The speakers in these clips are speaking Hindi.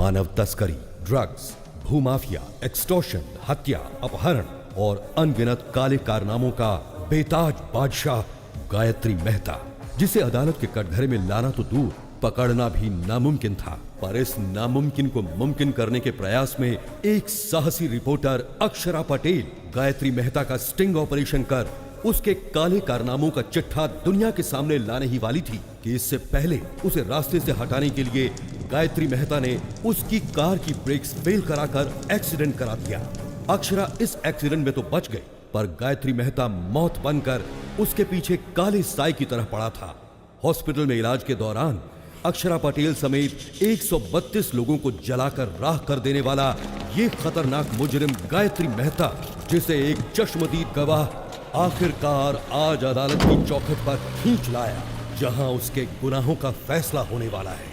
मानव तस्करी, ड्रग्स, भूमाफिया, एक्सटॉर्शन, हत्या, अपहरण और अनगिनत काले कारनामों का बेताज बादशाह गायत्री मेहता, जिसे अदालत के कटघरे में लाना तो दूर, पकड़ना भी नामुमकिन था। पर इस नामुमकिन को मुमकिन करने के प्रयास में एक साहसी रिपोर्टर अक्षरा पटेल गायत्री मेहता का स्टिंग ऑपरेशन कर उसके काले कारनामों का चिट्ठा दुनिया के सामने लाने ही वाली थी कि इससे पहले उसे रास्ते से हटाने के लिए गायत्री मेहता ने उसकी कार की ब्रेक्स फेल कराकर एक्सीडेंट करा दिया। अक्षरा इस एक्सीडेंट में तो बच गई, पर गायत्री मेहता मौत बनकर उसके पीछे काले साए की तरह पड़ा था। हॉस्पिटल में इलाज के दौरान अक्षरा पटेल समेत 132 लोगों को जलाकर राख कर देने वाला ये खतरनाक मुजरिम गायत्री मेहता, जिसे एक चश्मदीद गवाह आखिरकार आज अदालत की चौखट पर खींच लाया, जहां उसके गुनाहों का फैसला होने वाला है।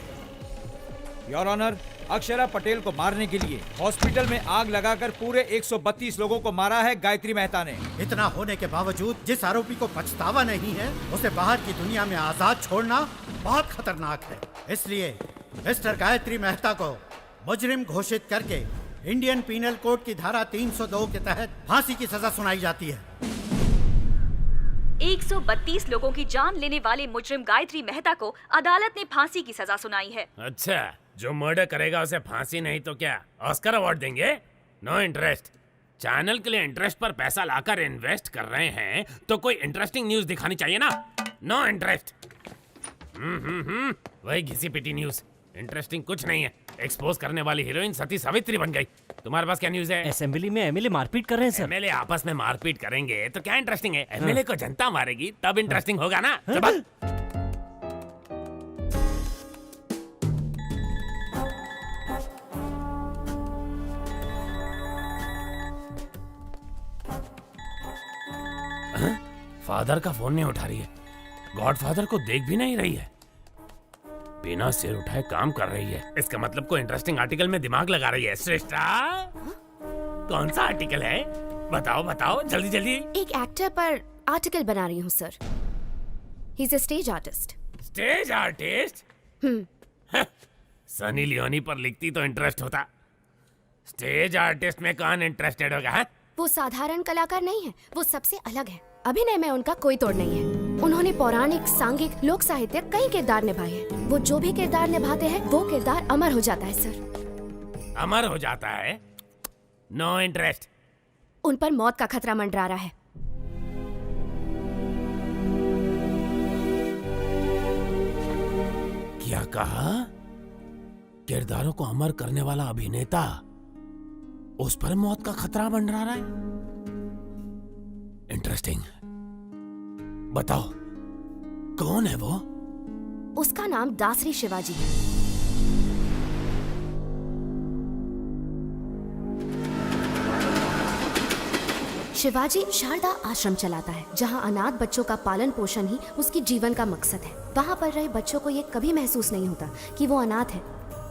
योर ऑनर, अक्षरा पटेल को मारने के लिए हॉस्पिटल में आग लगाकर पूरे 132 लोगों को मारा है गायत्री मेहता ने। इतना होने के बावजूद जिस आरोपी को पछतावा नहीं है, उसे बाहर की दुनिया में आजाद छोड़ना बहुत खतरनाक है। इसलिए मिस्टर गायत्री मेहता को मुजरिम घोषित करके इंडियन पीनल कोड की धारा 302 के तहत फांसी की सजा सुनाई जाती है। 132 लोगों की जान लेने वाले मुजरिम गायत्री मेहता को अदालत ने फांसी की सजा सुनाई है। अच्छा, जो मर्डर करेगा उसे फांसी नहीं तो क्या ऑस्कर अवार्ड देंगे? No interest. चैनल के लिए इंटरेस्ट पर पैसा लाकर इन्वेस्ट कर रहे हैं तो कोई इंटरेस्टिंग न्यूज दिखानी चाहिए ना। No interest. वही घिसी पिटी न्यूज, इंटरेस्टिंग कुछ नहीं है। एक्सपोज करने वाली हीरोइन सती सावित्री बन गई। तुम्हारे पास क्या न्यूज है? असेंबली में एमएलए मारपीट कर रहे हैं सर। एमएलए आपस में मारपीट करेंगे तो क्या इंटरेस्टिंग है? एमएलए को जनता मारेगी तब इंटरेस्टिंग होगा ना। चल फादर का फोन नहीं उठा रही है, गॉडफादर को देख भी नहीं रही है, बिना सिर उठाए काम कर रही है। इसका मतलब कोई इंटरेस्टिंग आर्टिकल में दिमाग लगा रही है। श्रेष्ठा, कौन सा आर्टिकल है? बताओ बताओ जल्दी जल्दी। एक एक्टर पर आर्टिकल बना रही हूँ sir. He is a stage artist. Stage artist? Sunny Leone पर लिखती तो इंटरेस्ट होता। स्टेज आर्टिस्ट में कौन इंटरेस्टेड होगा? है? वो साधारण कलाकार नहीं है, वो सबसे अलग है। अभिनय में उनका कोई तोड़ नहीं है। उन्होंने पौराणिक, सांघिक, लोक साहित्य कई किरदार निभाए हैं। वो जो भी किरदार निभाते हैं वो किरदार अमर हो जाता है सर। अमर हो जाता है? No interest. उन पर मौत का खतरा मंडरा रहा है। क्या कहा? किरदारों को अमर करने वाला अभिनेता, उस पर मौत का खतरा मंडरा रहा है? इंटरेस्टिंग। बताओ कौन है वो? उसका नाम दासरी शिवाजी है। शिवाजी शारदा आश्रम चलाता है, जहां अनाथ बच्चों का पालन पोषण ही उसकी जीवन का मकसद है। वहां पर रहे बच्चों को ये कभी महसूस नहीं होता कि वो अनाथ है,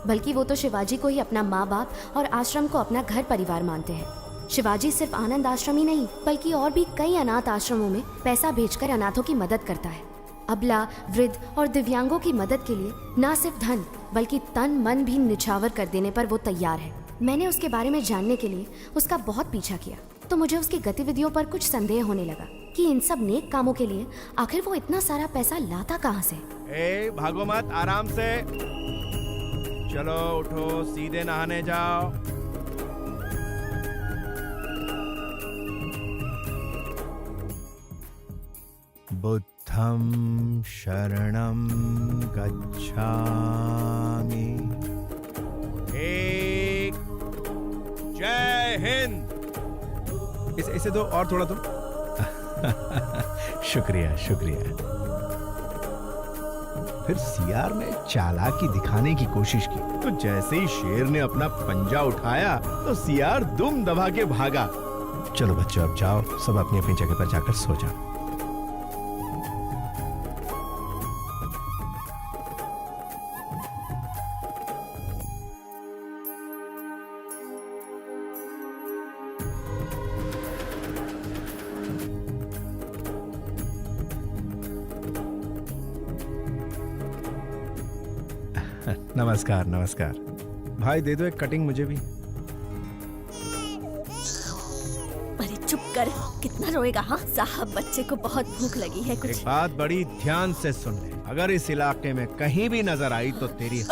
बल्कि वो तो शिवाजी को ही अपना माँ बाप और आश्रम को अपना घर परिवार मानते हैं। शिवाजी सिर्फ आनंद आश्रम ही नहीं, बल्कि और भी कई अनाथ आश्रमों में पैसा भेजकर अनाथों की मदद करता है। अबला, वृद्ध और दिव्यांगों की मदद के लिए न सिर्फ धन बल्कि तन मन भी निछावर कर देने पर वो तैयार है। मैंने उसके बारे में जानने के लिए उसका बहुत पीछा किया, तो मुझे उसकी गतिविधियों पर कुछ संदेह होने लगा कि इन सब नेक कामों के लिए आखिर वो इतना सारा पैसा लाता कहाँ से। भागो मत, आराम से चलो, उठो, सीधे नहाने जाओ। बुद्धं शरणं गच्छामि। जय हिंद। इसे दो और थोड़ा दो। शुक्रिया शुक्रिया। फिर सीआर ने चालाकी दिखाने की कोशिश की, तो जैसे ही शेर ने अपना पंजा उठाया तो सीआर दुम दबा के भागा। चलो बच्चों, अब जाओ, सब अपनी अपनी जगह पर जाकर सो जाओ। नमस्कार नमस्कार। भाई दे दो एक कटिंग मुझे भी। अरे चुप कर, कितना रोएगा? हाँ साहब, बच्चे को बहुत भूख लगी है, कुछ एक बात बड़ी ध्यान से सुन ले, अगर इस इलाके में कहीं भी नजर आई तो तेरी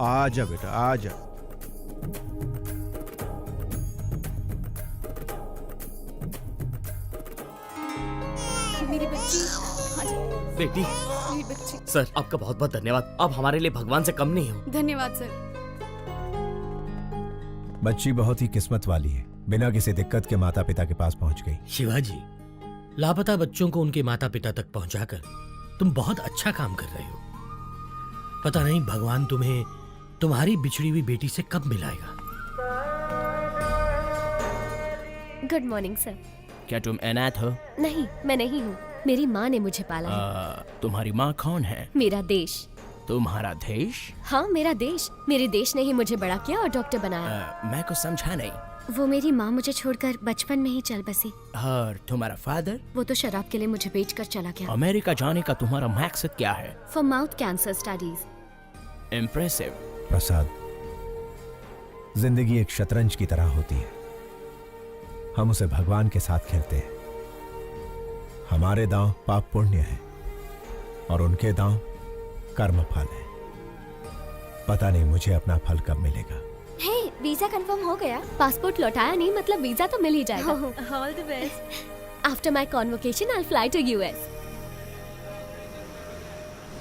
आ जा बेटा, आ जा। मेरी बच्ची। बेटी, मेरी बच्ची। सर आपका बहुत बहुत धन्यवाद। आप हमारे लिए भगवान से कम नहीं हो। धन्यवाद सर। बच्ची बहुत ही किस्मत वाली है, बिना किसी दिक्कत के माता पिता के पास पहुंच गई। शिवाजी, लापता बच्चों को उनके माता पिता तक पहुंचाकर तुम बहुत अच्छा काम कर रहे हो। पता नहीं भगवान तुम्हें तुम्हारी बिछड़ी हुई बेटी से कब मिलाएगा। Good morning sir. क्या तुम अनाथ हो? नहीं, मैं नहीं हूँ, मेरी माँ ने मुझे पाला है। तुम्हारी माँ कौन है? मेरा देश। तुम्हारा देश? हाँ, मेरा देश। मेरे देश ने ही मुझे बड़ा किया और डॉक्टर बनाया। मैं कुछ समझा नहीं। वो मेरी माँ मुझे छोड़कर बचपन में ही चल बसी। और तुम्हारा फादर? वो तो शराब के लिए मुझे बेचकर चला गया। अमेरिका जाने का तुम्हारा मकसद क्या है? For mouth cancer studies. Impressive. Prasad, जिंदगी एक शतरंज की तरह होती है, हम उसे भगवान के साथ खेलते हैं। हमारे दांव पाप पुण्य है और उनके दांव कर्म फल है। पता नहीं मुझे अपना फल कब मिलेगा। हे, वीजा कंफर्म हो गया। पासपोर्ट लौटाया नहीं, मतलब वीजा तो मिल ही जाएगा। All the best. After my convocation I will fly to US.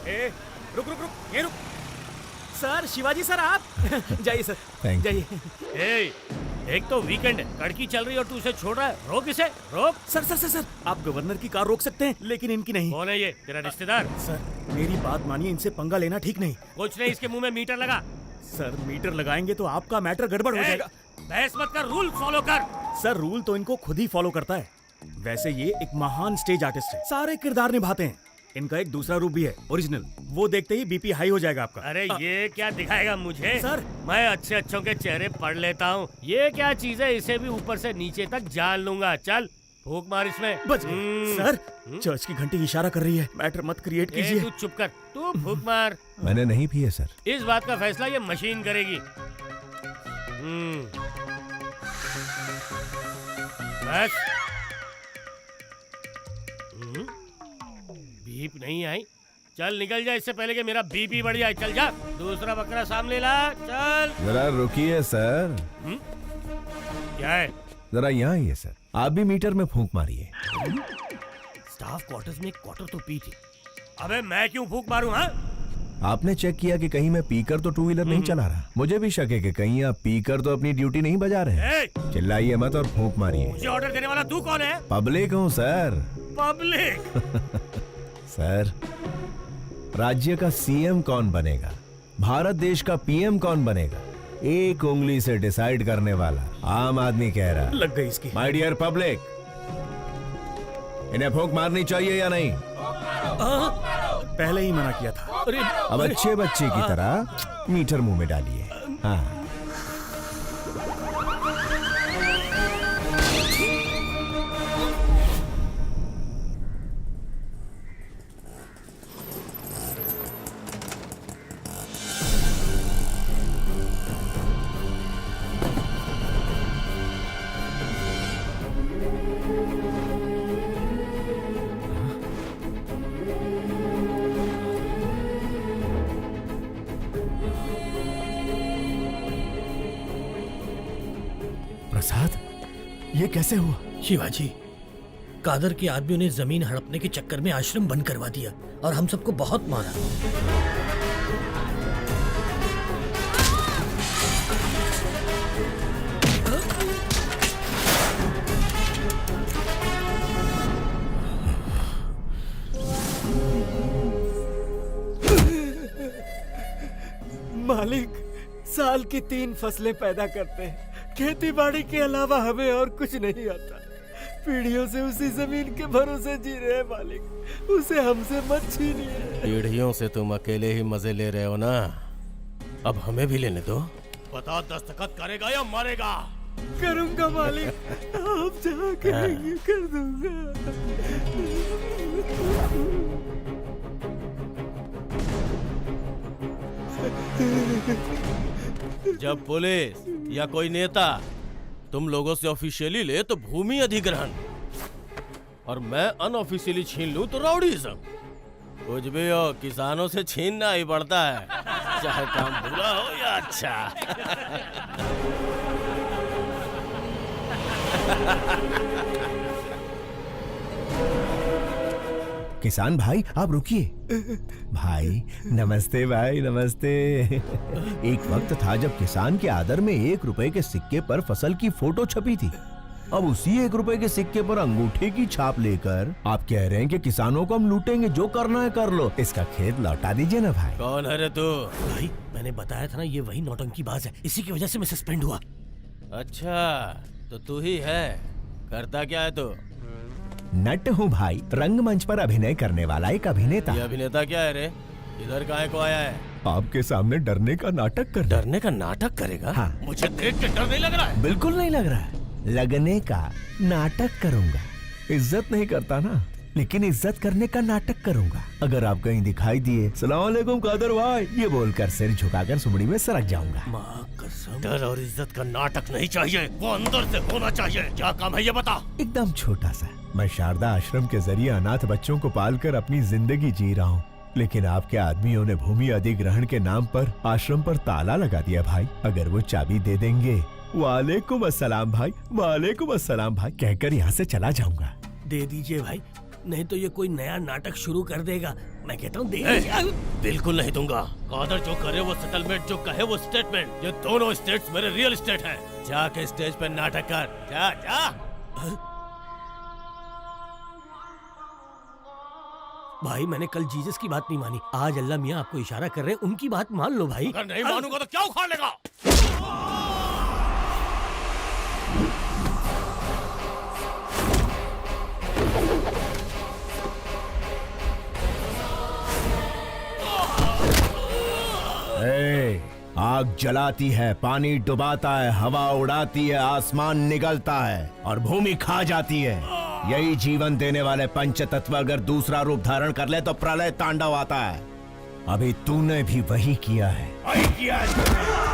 ए, रुक रुक रुक, ये रुक। सर, शिवाजी सर आप जाइए सर, Thank you. जाइए। एक तो वीकेंड है, कड़की चल रही है और तू उसे छोड़ रहा है। रोक इसे, रोक। सर सर सर सर, आप गवर्नर की कार रोक सकते हैं लेकिन इनकी नहीं। कौन है ये? तेरा रिश्तेदार? सर मेरी बात मानिए, इनसे पंगा लेना ठीक नहीं। कुछ नहीं, इसके मुंह में मीटर लगा। सर मीटर लगाएंगे तो आपका मैटर गड़बड़ हो जाएगा। बहस मत कर, रूल फॉलो कर। सर रूल तो इनको खुद ही फॉलो करता है। वैसे ये एक महान स्टेज आर्टिस्ट है, सारे किरदार निभाते हैं। इनका एक दूसरा रूप भी है, ओरिजिनल। वो देखते ही बीपी हाई हो जाएगा आपका। अरे ये क्या दिखाएगा मुझे? सर। मैं अच्छे अच्छों के चेहरे पढ़ लेता हूँ। ये क्या चीज है? इसे भी ऊपर से नीचे तक जान लूंगा। चल फूक मार इसमें। बच गए। सर चर्च की घंटी इशारा कर रही है, मैटर मत क्रिएट कीजिए। तू चुप कर, तू फूक मार। मैंने नहीं पिए सर। इस बात का फैसला ये मशीन करेगी। बस। बीप नहीं आई। चल निकल जा, इससे पहले कि मेरा बीपी बढ़ जाए। चल जा, दूसरा बकरा सामने ला। चल। जरा रुकिए सर। क्या है? जरा यहाँ आइए सर, आप भी मीटर में फूंक मारिए। स्टाफ क्वार्टर्स में एक क्वार्टर तो पी थी। अबे मैं क्यों फूंक मारूं? हाँ, आपने चेक किया कि कहीं मैं पीकर तो टू व्हीलर नहीं चला रहा? मुझे भी शक है कि कहीं आप पीकर तो अपनी ड्यूटी नहीं बजा रहे हैं। ए! चिल्लाइए मत और फूंक मारिए। मुझे ऑर्डर देने वाला तू कौन है? पब्लिक हूँ सर। पब्लिक? सर, राज्य का सीएम कौन बनेगा, भारत देश का पीएम कौन बनेगा, एक उंगली से डिसाइड करने वाला आम आदमी कह रहा। लग गई इसकी। माय डियर पब्लिक, इन्हें फूंक मारनी चाहिए या नहीं? पहले ही मना किया था। अब अच्छे बच्चे की तरह मीटर मुंह में डालिए। हाँ। प्रसाद, ये कैसे हुआ? शिवाजी, कादर के आदमियों ने जमीन हड़पने के चक्कर में आश्रम बंद करवा दिया और हम सबको बहुत मारा। मालिक, साल की 3 फसलें पैदा करते हैं, खेती बाड़ी के अलावा हमें और कुछ नहीं आता। पीढ़ियों से उसी जमीन के भरोसे जी रहे हैं मालिक, उसे हमसे मत छीनिए। पीढ़ियों से तुम अकेले ही मजे ले रहे हो ना, अब हमें भी लेने दो। बता, दस्तखत करेगा या मारेगा? करूंगा मालिक, आप जहाँ कहेंगे कर दूंगा। जब पुलिस या कोई नेता तुम लोगों से ऑफिशियली ले तो भूमि अधिग्रहण, और मैं अनऑफिशियली छीन लूं तो राउडीज़म। कुछ भी हो, किसानों से छीनना ही पड़ता है, चाहे काम बुरा हो या अच्छा। किसान भाई आप रुकिए। भाई नमस्ते, भाई नमस्ते। एक वक्त था जब किसान के आदर में 1 रुपए के सिक्के पर फसल की फोटो छपी थी। अब उसी 1 रुपए के सिक्के पर अंगूठे की छाप लेकर आप कह रहे हैं कि किसानों को हम लूटेंगे, जो करना है कर लो। इसका खेत लौटा दीजिए ना भाई। कौन है रे तू? भाई मैंने बताया था ना, ये वही नौटंकीबाज है, इसी की वजह से मैं सस्पेंड हुआ। अच्छा तो तू ही है, करता क्या है तू? नट हूँ भाई, रंगमंच पर अभिनय करने वाला एक अभिनेता। ये अभिनेता क्या है रे? इधर काहे को आया है? आपके सामने डरने का नाटक कर। डरने का नाटक करेगा? हाँ। मुझे देख के डर नहीं लग रहा है? बिल्कुल नहीं लग रहा है। लगने का नाटक करूंगा। इज्जत नहीं करता ना, लेकिन इज्जत करने का नाटक करूंगा। अगर आप कहीं दिखाई दिए सलाम अलैकुम कादर भाई ये बोलकर सिर झुकाकर सुमड़ी में सरक जाऊंगा। माँ कसम, डर और इज्जत का नाटक नहीं चाहिए, वो अंदर से होना चाहिए। क्या काम है ये बता? एकदम छोटा सा। मैं शारदा आश्रम के जरिए अनाथ बच्चों को पालकर अपनी जिंदगी जी रहा हूँ, लेकिन आपके आदमियों ने भूमि अधिग्रहण के नाम पर आश्रम पर ताला लगा दिया भाई। अगर वो चाबी दे देंगे, वालेकुम अस्सलाम भाई, वालेकुम अस्सलाम भाई कहकर यहाँ से चला जाऊंगा। दे दीजिए भाई, नहीं तो ये कोई नया नाटक शुरू कर देगा। मैं कहता हूँ दे बिल्कुल नहीं दूंगा। कादर जो करे वो सेटलमेंट, जो कहे वो स्टेटमेंट। ये दोनों स्टेट्स मेरे रियल स्टेट हैं। जाके स्टेज पे नाटक कर, जा जा। भाई मैंने कल जीसस की बात नहीं मानी, आज अल्लाह मियाँ आपको इशारा कर रहे हैं, उनकी बात मान लो भाई। अगर नहीं मानूंगा तो क्या उखाड़ लेगा? आग जलाती है, पानी डुबाता है, हवा उड़ाती है, आसमान निगलता है और भूमि खा जाती है। यही जीवन देने वाले पंचतत्व अगर दूसरा रूप धारण कर ले तो प्रलय तांडव आता है। अभी तूने भी वही किया है। वही किया है।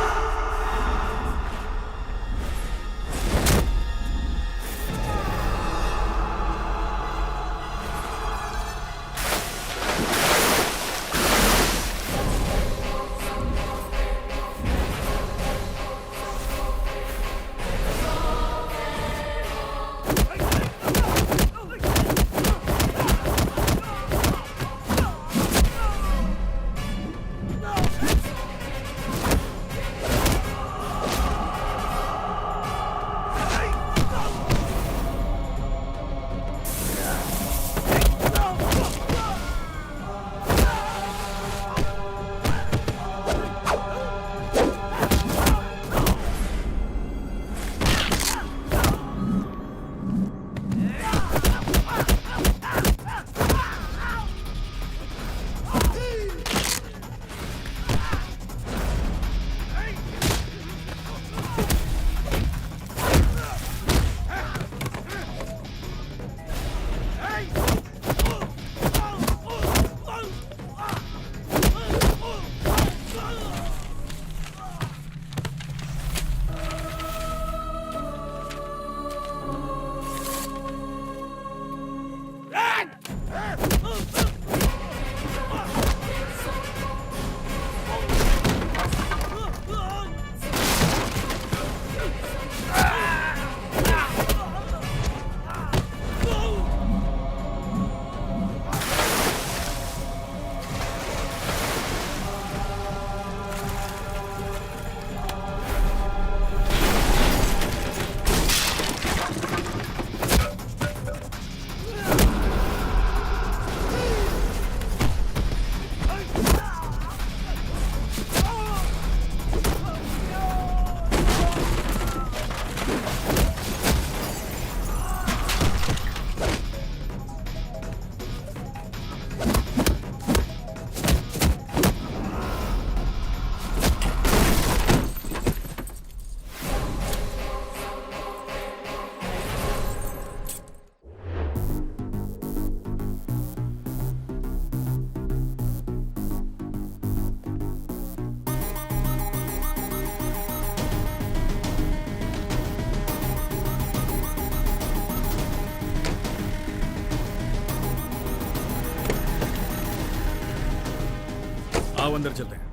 आओ अंदर चलते हैं।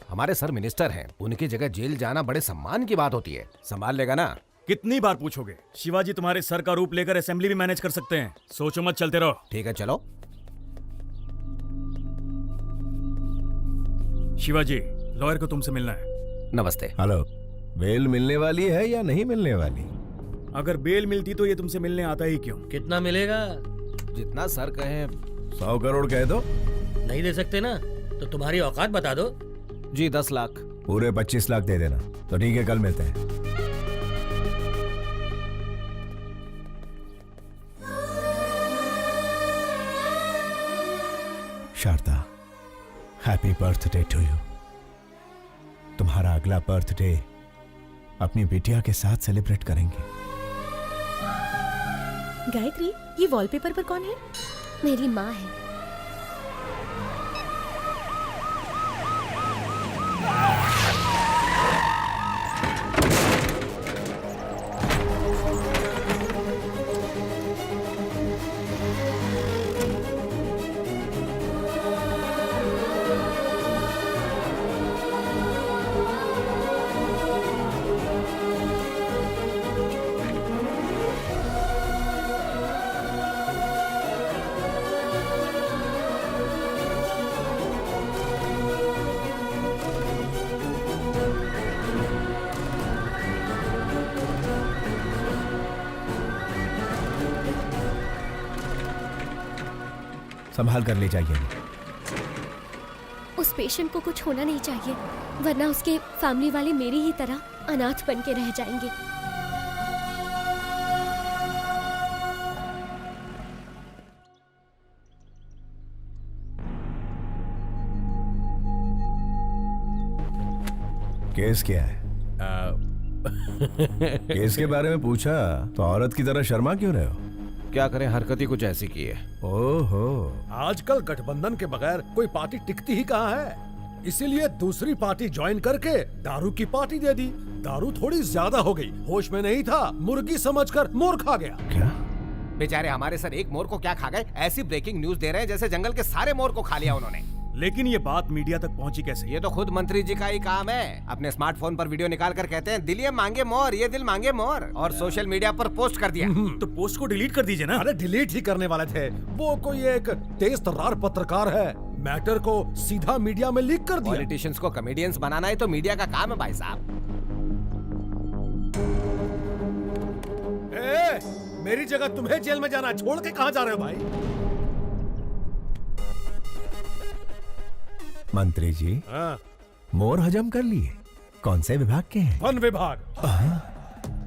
हमारे सर मिनिस्टर हैं, उनकी जगह जेल जाना बड़े सम्मान की बात होती है। संभाल लेगा ना? कितनी बार पूछोगे? शिवाजी तुम्हारे सर का रूप लेकर असेंबली भी मैनेज कर सकते हैं। सोचो मत, चलते रहो। ठीक है चलो। शिवाजी, लॉयर को तुमसे मिलना है। नमस्ते। हेलो, बेल मिलने वाली है या नहीं मिलने वाली? अगर बेल मिलती तो ये तुमसे मिलने आता ही क्यों? कितना मिलेगा? जितना सर कहें। 100 करोड़ कह दो। नहीं दे सकते ना तो तुम्हारी औकात बता दो। जी 10 लाख। पूरे 25 लाख दे देना। तो ठीक है, कल मिलते हैं। Sharda, happy birthday to you. तुम्हारा अगला बर्थडे अपनी बिटिया के साथ सेलिब्रेट करेंगे। गायत्री, ये वॉलपेपर पर कौन है? मेरी माँ है। संभाल कर ले जाइए। उस पेशेंट को कुछ होना नहीं चाहिए, वरना उसके फैमिली वाले मेरी ही तरह अनाथ बन के रह जाएंगे। केस क्या है? केस के बारे में पूछा तो औरत की तरह शर्मा क्यों रहे हो? क्या करें, हरकत ही कुछ ऐसी की है। ओहो, आजकल गठबंधन के बगैर कोई पार्टी टिकती ही कहाँ है, इसीलिए दूसरी पार्टी ज्वाइन करके दारू की पार्टी दे दी। दारू थोड़ी ज्यादा हो गई, होश में नहीं था, मुर्गी समझकर मोर खा गया। क्या? बेचारे हमारे सर एक मोर को क्या खा गए? ऐसी ब्रेकिंग न्यूज दे रहे हैं जैसे जंगल के सारे मोर को खा लिया उन्होंने। लेकिन ये बात मीडिया तक पहुंची कैसे? ये तो खुद मंत्री जी का ही काम है। अपने स्मार्टफोन पर वीडियो निकाल कर कहते हैं दिल ये मांगे मोर, ये दिल मांगे मोर, और सोशल मीडिया पर पोस्ट कर दिया। तो पोस्ट को डिलीट कर दीजिए ना। अरे डिलीट ही करने वाले थे, वो कोई एक तेज तर्रार पत्रकार है, मैटर को सीधा मीडिया में लीक कर दिया। पॉलिटिशियंस को कॉमेडियंस बनाना ही तो मीडिया का काम है भाई साहब। मेरी जगह तुम्हें जेल में जाना, छोड़ के कहाँ जा रहे हो भाई? मंत्री जी, मोर हजम कर लिए। कौन से विभाग के हैं? वन विभाग।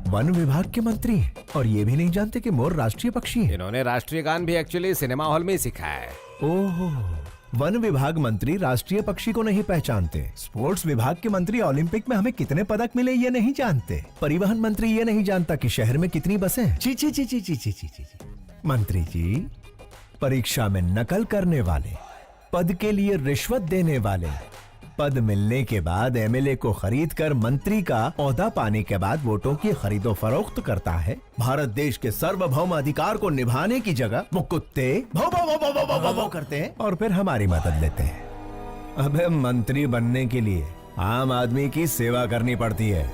वन विभाग के मंत्री हैं और ये भी नहीं जानते कि मोर राष्ट्रीय पक्षी है। इन्होंने राष्ट्रीय गान भी एक्चुअली सिनेमा हॉल में ही सीखा है। ओहो, वन विभाग मंत्री राष्ट्रीय पक्षी को नहीं पहचानते। स्पोर्ट्स विभाग के मंत्री ओलंपिक में हमें कितने पदक मिले ये नहीं जानते। परिवहन मंत्री ये नहीं जानता कि शहर में कितनी बसें हैं। ची ची ची ची ची ची ची ची। मंत्री जी, परीक्षा में नकल करने वाले, पद के लिए रिश्वत देने वाले, पद मिलने के बाद एमएलए को खरीद कर मंत्री का ओहदा पाने के बाद वोटों की खरीदो फरोख्त करता है। भारत देश के सार्वभौम अधिकार को निभाने की जगह वो कुत्ते भौ भौ भौ भौ भौ भौ भौ करते हैं और फिर हमारी मदद लेते हैं। अबे मंत्री बनने के लिए आम आदमी की सेवा करनी पड़ती है।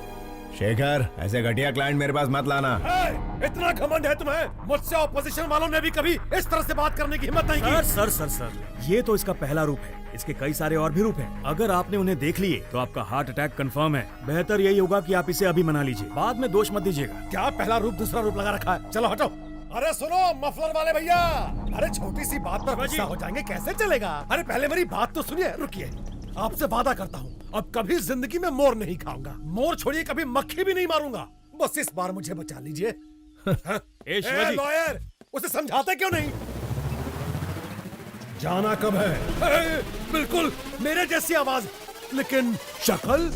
शेखर, ऐसे घटिया क्लाइंट मेरे पास मत लाना। इतना घमंड है तुम्हें? मुझसे ऑपोजिशन वालों ने भी कभी इस तरह से बात करने की हिम्मत नहीं की। सर, ये तो इसका पहला रूप है, इसके कई सारे और भी रूप हैं। अगर आपने उन्हें देख लिए तो आपका हार्ट अटैक कंफर्म है। बेहतर यही होगा कि आप इसे अभी मना लीजिए, बाद में दोष मत दीजिएगा। क्या पहला रूप दूसरा रूप लगा रखा है? चलो हटो। अरे सुनो मफलर वाले भैया, अरे छोटी सी बात पर गुस्सा हो जाएंगे, कैसे चलेगा? अरे पहले मेरी बात तो सुनिए। रुकिए, आपसे वादा करता हूँ अब कभी जिंदगी में मोर नहीं खाऊंगा। मोर छोड़िए, कभी मक्खी भी नहीं मारूंगा। बस इस बार मुझे बचा लीजिए। शिवाजी, लॉयर, उसे समझाते क्यों नहीं? जाना कब है? बिल्कुल मेरे जैसी आवाज, लेकिन शक्ल।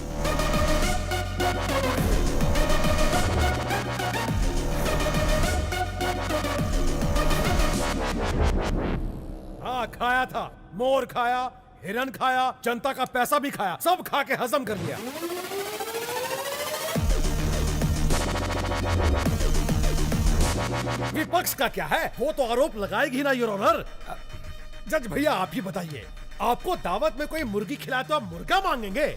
हाँ, खाया था, मोर खाया, हिरन खाया, जनता का पैसा भी खाया, सब खा के हजम कर लिया। विपक्ष का क्या है, वो तो आरोप लगाएगी ना योर ऑनर। जज भैया आप ही बताइए, आपको दावत में कोई मुर्गी खिलाए तो आप मुर्गा मांगेंगे?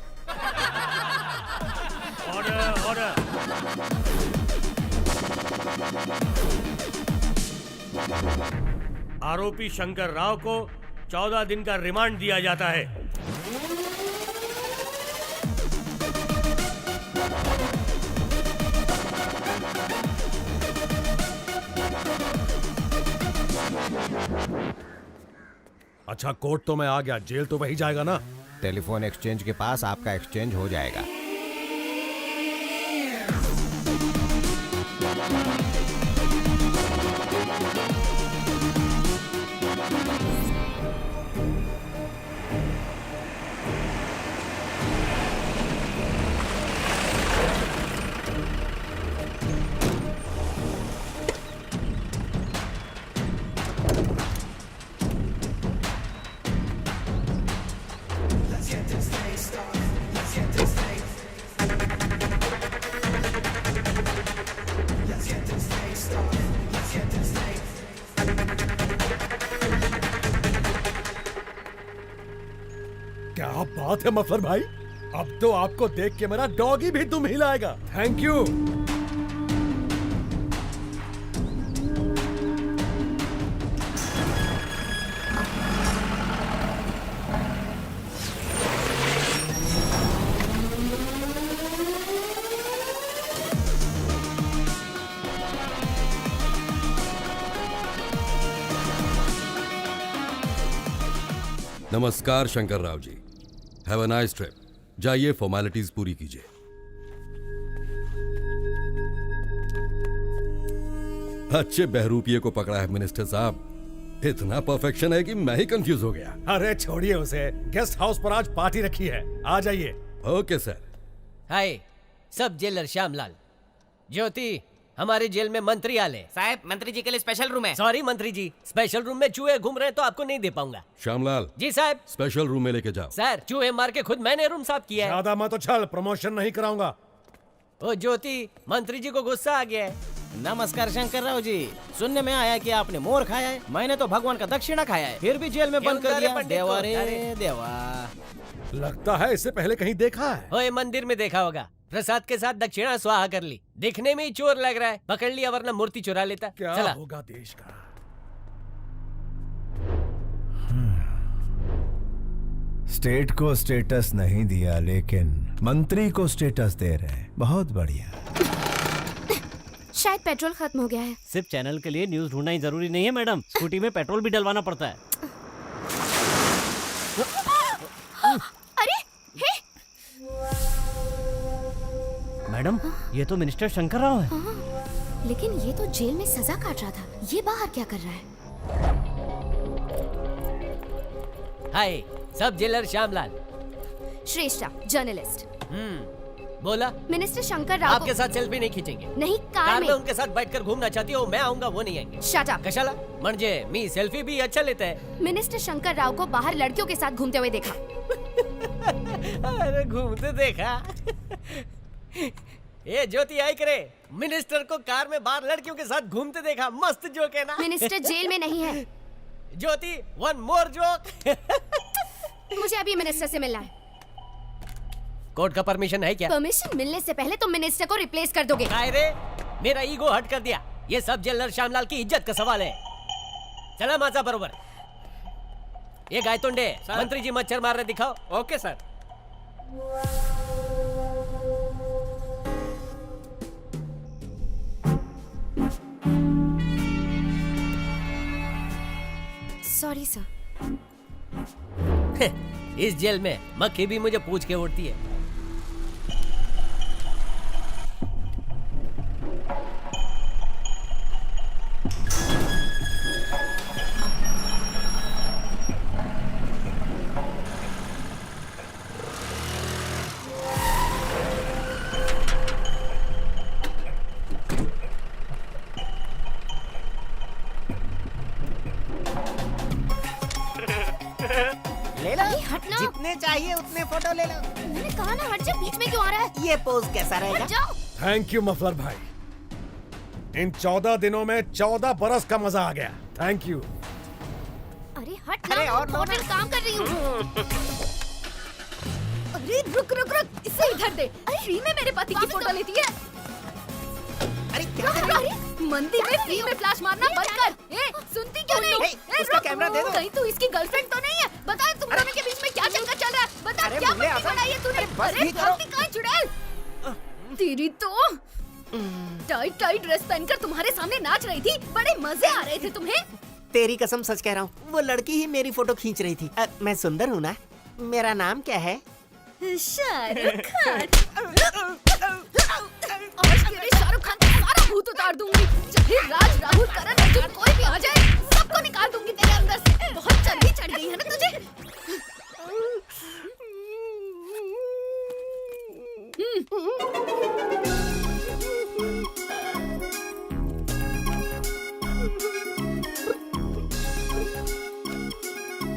Order order. आरोपी शंकर राव को 14 दिन का रिमांड दिया जाता है। अच्छा, कोर्ट तो मैं आ गया, जेल तो वही जाएगा ना? टेलीफोन एक्सचेंज के पास आपका एक्सचेंज हो जाएगा। क्या बात है मफलर भाई, अब तो आपको देख के मेरा डॉगी भी दुम हिलाएगा। Thank you. नमस्कार Shankar Rao ji, have a nice trip. जाइए फॉर्मेलिटीज पूरी कीजिए। अच्छे बहरूपिये को पकड़ा है मिनिस्टर साहब। इतना परफेक्शन है कि मैं ही कंफ्यूज हो गया। अरे छोड़िए उसे, गेस्ट हाउस पर आज पार्टी रखी है, आ जाइए। Okay sir. हाय, सब जेलर श्यामलाल। ज्योति, हमारे जेल में मंत्री आले। साहब, मंत्री जी के लिए स्पेशल रूम है। सॉरी मंत्री जी, स्पेशल रूम में चूहे घूम रहे हैं तो आपको नहीं दे पाऊंगा। श्यामलाल जी साहब। स्पेशल रूम में लेके जाओ। सर, चूहे मार के खुद मैंने रूम साफ किया है। ज्यादा मत उछल, प्रमोशन नहीं कराऊंगा। ओ ज्योति, मंत्री जी को गुस्सा आ गया है। नमस्कार शंकर राव जी, सुनने में आया कि आपने मोर खाया है। मैंने तो भगवान का दक्षिणा खाया है, फिर भी जेल में बंद कर दिया। देवा रे देवा। लगता है इससे पहले कहीं देखा है। ओए, मंदिर में देखा होगा। प्रसाद के साथ दक्षिणा स्वाहा कर ली। दिखने में ही चोर लग रहा है, पकड़ लिया वरना मूर्ति चुरा लेता। क्या चला। होगा देश का। स्टेट को स्टेटस नहीं दिया, लेकिन मंत्री को स्टेटस दे रहे हैं। बहुत बढ़िया। शायद पेट्रोल खत्म हो गया है। सिर्फ चैनल के लिए न्यूज ढूंढना ही जरूरी नहीं है मैडम, स्कूटी में पेट्रोल भी डलवाना पड़ता है। अरे हे! मैडम, ये तो मिनिस्टर शंकर राव है। लेकिन ये तो जेल में सजा काट रहा था, ये बाहर क्या कर रहा है? हाय, सब जेलर श्यामलाल। श्रेष्ठा, जर्नलिस्ट। बोला। मिनिस्टर शंकर राव आपके साथ सेल्फी नहीं खींचेंगे। नहीं, कार में उनके साथ बैठकर घूमना चाहती हो, मैं आऊंगा, वो नहीं आएंगे। Shut up. कशाला? म्हणजे मी सेल्फी भी अच्छा लेता है। मिनिस्टर शंकर राव को बाहर लड़कियों के साथ घूमते हुए देखा। अरे घूमते देखा? ये ज्योति आई करे, मिनिस्टर को कार में बाहर लड़कियों के साथ घूमते देखा। मस्त जोक है ना? मिनिस्टर जेल में नहीं है। ज्योति, वन मोर जोक। मुझे अभी मिनिस्टर से मिलना है। कोर्ट का परमिशन है क्या? परमिशन मिलने से पहले तुम मिनिस्टर को रिप्लेस कर दोगे। काय रे, मेरा ईगो हट कर दिया। ये सब जेलर श्यामलाल की इज्जत का सवाल है। चला माझा बरोबर। ये गायतोंडे, मंत्री जी मच्छर मार रहे, दिखाओ। Okay sir. Sorry sir. इस जेल में मक्खी भी मुझे पूछ के उड़ती है। ले लो, हटना। जितने चाहिए उतने फोटो ले लो। मैंने कहा ना हट जा, बीच में क्यों आ रहा है? ये पोज कैसा रहेगा? हट जाओ। थैंक यू मफलर भाई, इन 14 दिनों में 14 बरस का मजा आ गया। Thank you. अरे हट। अरे और लो ना। इम्पोर्टेंट काम कर रही हूँ। अरे रुक रुक रुक, इसे इधर दे। फ्री में मेरे पति की फोटो लेती है। अरे क्या अरे मंदिर में फ्री में फ्लैश मारना बंद कर। ए, सुनती क्यों नहीं? उसका कैमरा दे दो। कहीं तू इसकी गर्लफ्रेंड तो नहीं है? बता तुम दोनों के बीच में क्या चक्कर चल रहा है? बता क्या पट्टी बनाई है तूने? अरे भक्ति कहाँ चुड़ैल? तेरी तो टाइट टाइट ड्रेस पहनकर तुम्हारे सामने नाच रही थी, बड़े मजे आ रहे थे तुम्हें। तेरी कसम सच कह रहा हूँ, वो लड़की ही मेरी फोटो खींच रही थी। मैं सुंदर हूँ ना? मेरा नाम क्या है? शाहरुख खान। आज तेरे शाहरुख खान का सारा भूत उतार दूंगी। चाहे राज, राहुल, करण, अर्जुन कोई भी आ जाए, सबको निकाल दूंगी तेरे अंदर से। बहुत चर्बी चढ़ गई है ना तुझे?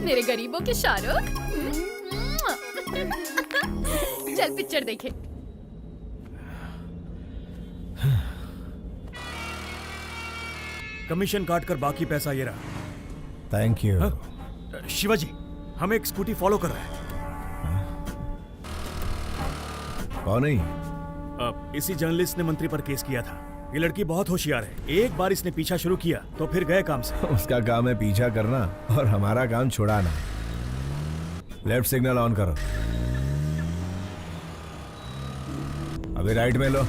मेरे गरीबों के शाहरुख। चल पिक्चर देखे। कमीशन काट कर बाकी पैसा ये रहा। Thank you. शिवाजी, हमें एक स्कूटी फॉलो कर रहा है। कौन है? इसी जर्नलिस्ट ने मंत्री पर केस किया था। ये लड़की बहुत होशियार है। एक बार इसने पीछा शुरू किया तो फिर गए काम से। उसका काम है पीछा करना और हमारा काम छुड़ाना। लेफ्ट सिग्नल ऑन करो। अभी राइट में लो।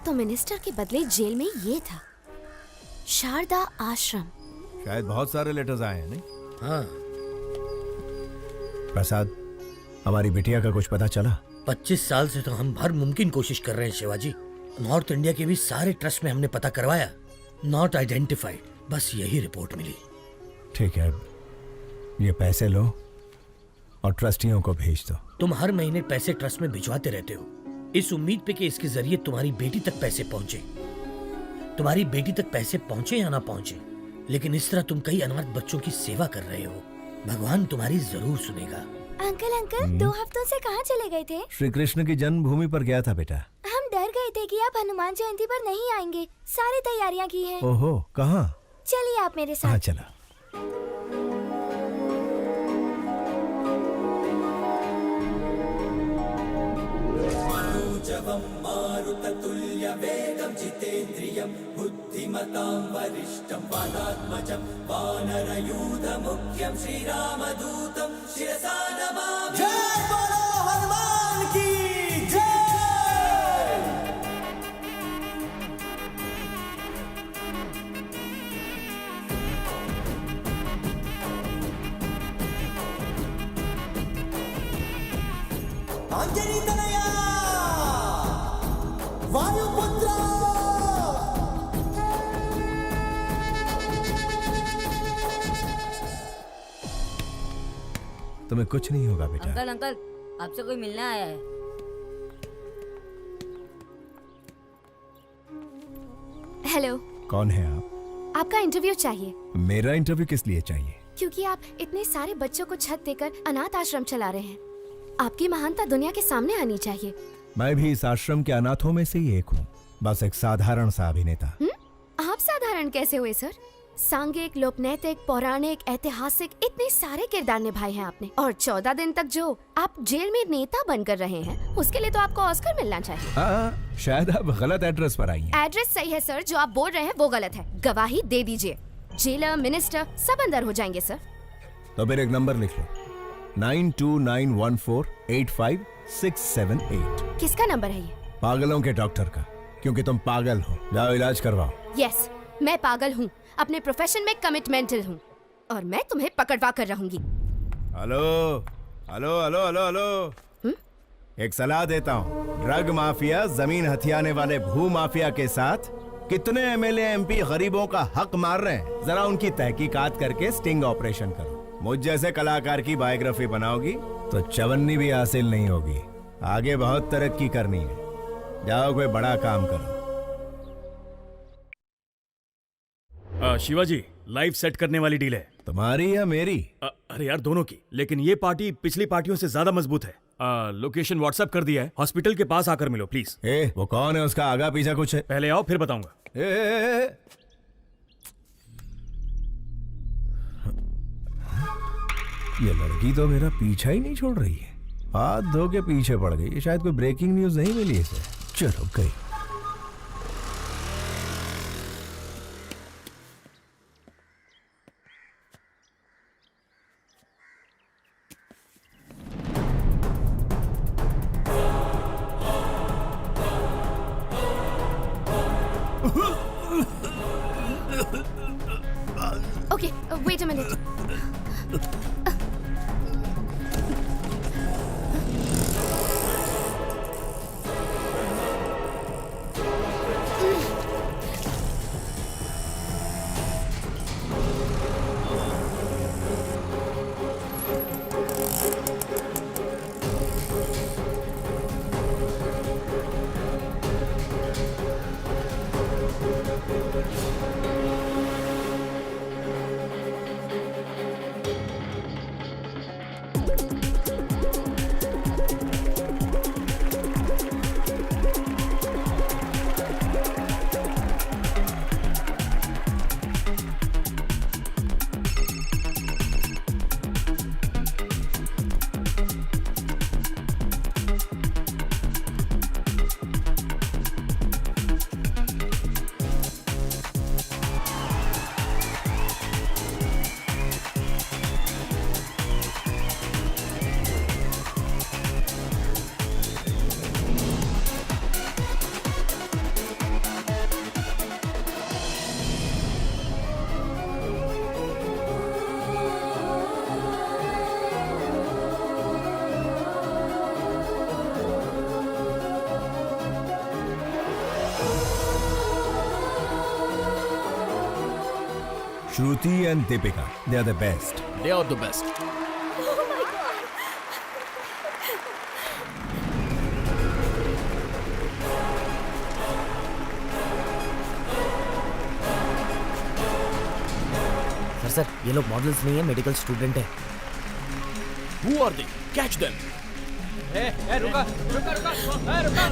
तो मिनिस्टर के बदले जेल में ये था, शारदा आश्रम। शायद बहुत सारे लेटर्स आए हैं, नहीं? हाँ। प्रसाद, हमारी बिटिया का कुछ पता चला? 25 साल से तो हम हर मुमकिन कोशिश कर रहे हैं शिवाजी। नॉर्थ इंडिया के भी सारे ट्रस्ट में हमने पता करवाया, नॉट आइडेंटिफाइड। बस यही रिपोर्ट मिली। ठीक है, ये पैसे लो और ट्रस्टियों को भेज दो। तुम हर महीने पैसे ट्रस्ट में भिजवाते रहते हो, इस उम्मीद पे कि इसके जरिए तुम्हारी बेटी तक पैसे पहुंचे। तुम्हारी बेटी तक पैसे पहुंचे या ना पहुंचे, लेकिन इस तरह तुम कई अनाथ बच्चों की सेवा कर रहे हो। भगवान तुम्हारी जरूर सुनेगा। अंकल 2 हफ्तों से कहाँ चले गए थे? श्री कृष्ण की जन्मभूमि पर गया था बेटा। हम डर गए थे कि आप हनुमान जयंती पर नहीं आएंगे। सारी तैयारियां की हैं। ओहो, कहाँ? चलिए आप मेरे साथ। हाँ चला। मारुततुल्य वेगं जितेन्द्रियं बुद्धिमतां वरिष्ठं वातात्मजं वानरयूथ मुख्यं श्रीरामदूतं शिरसा नमामि। जय बोलो हनुमान की जय। अंजनी तनया वायुपुत्र। तुम्हें कुछ नहीं होगा बेटा। अंकल आपसे कोई मिलने आया है। हेलो। कौन है आप? आपका इंटरव्यू चाहिए। मेरा इंटरव्यू किस लिए चाहिए? क्योंकि आप इतने सारे बच्चों को छत देकर अनाथ आश्रम चला रहे हैं। आपकी महानता दुनिया के सामने आनी चाहिए। मैं भी इस आश्रम के अनाथों में से ही एक हूँ, बस एक साधारण सा अभिनेता। आप साधारण कैसे हुए सर? सांघिक, लोकनैतिक, पौराणिक, ऐतिहासिक इतने सारे किरदार निभाए हैं आपने, और 14 दिन तक जो आप जेल में नेता बनकर रहे हैं, उसके लिए तो आपको ऑस्कर मिलना चाहिए। शायद आप गलत एड्रेस पर आई हैं। एड्रेस सही है सर, जो आप बोल रहे हैं वो गलत है। गवाही दे दीजिए, जेलर, मिनिस्टर सब अंदर हो जाएंगे सर। तो फिर एक नंबर लिख लो, 9291485678। किसका नंबर है ये? पागलों के डॉक्टर का, क्योंकि तुम पागल हो। जाओ इलाज करवाओ। यस, मैं पागल हूँ, अपने प्रोफेशन में कमिटमेंटल हूँ, और मैं तुम्हें पकड़वा कर रहूंगी। Hello hello hello hello hello, एक सलाह देता हूँ। ड्रग माफिया, जमीन हथियाने वाले भू माफिया के साथ कितने एमएलए एमपी गरीबों का हक मार रहे हैं, जरा उनकी तहकीकात करके स्टिंग ऑपरेशन करो। मुझ जैसे कलाकार की बायोग्राफी बनाओगी तो चवन्नी भी हासिल नहीं होगी। आगे बहुत तरक्की करनी है। जाओ कोई बड़ा काम करो। शिवाजी, लाइव सेट करने वाली डील है। तुम्हारी या मेरी? अरे यार, दोनों की। लेकिन ये पार्टी पिछली पार्टियों से ज्यादा मजबूत है। लोकेशन व्हाट्सएप कर दिया है। हॉस्पिटल के पास आकर मिलो प्लीज। वो कौन है? उसका आगा पीछा कुछ है? पहले आओ फिर बताऊंगा। ये लड़की तो मेरा पीछा ही नहीं छोड़ रही है। हाथ धो के पीछे पड़ गई। शायद कोई ब्रेकिंग न्यूज नहीं मिली इसे। चलो गई। Okay, wait a minute. Shruti and Deepika, they are the best. They are the best. Sir ये लोग मॉडल्स नहीं है, मेडिकल स्टूडेंट है। Who are they? Catch them. रुका रुका रुका रुका।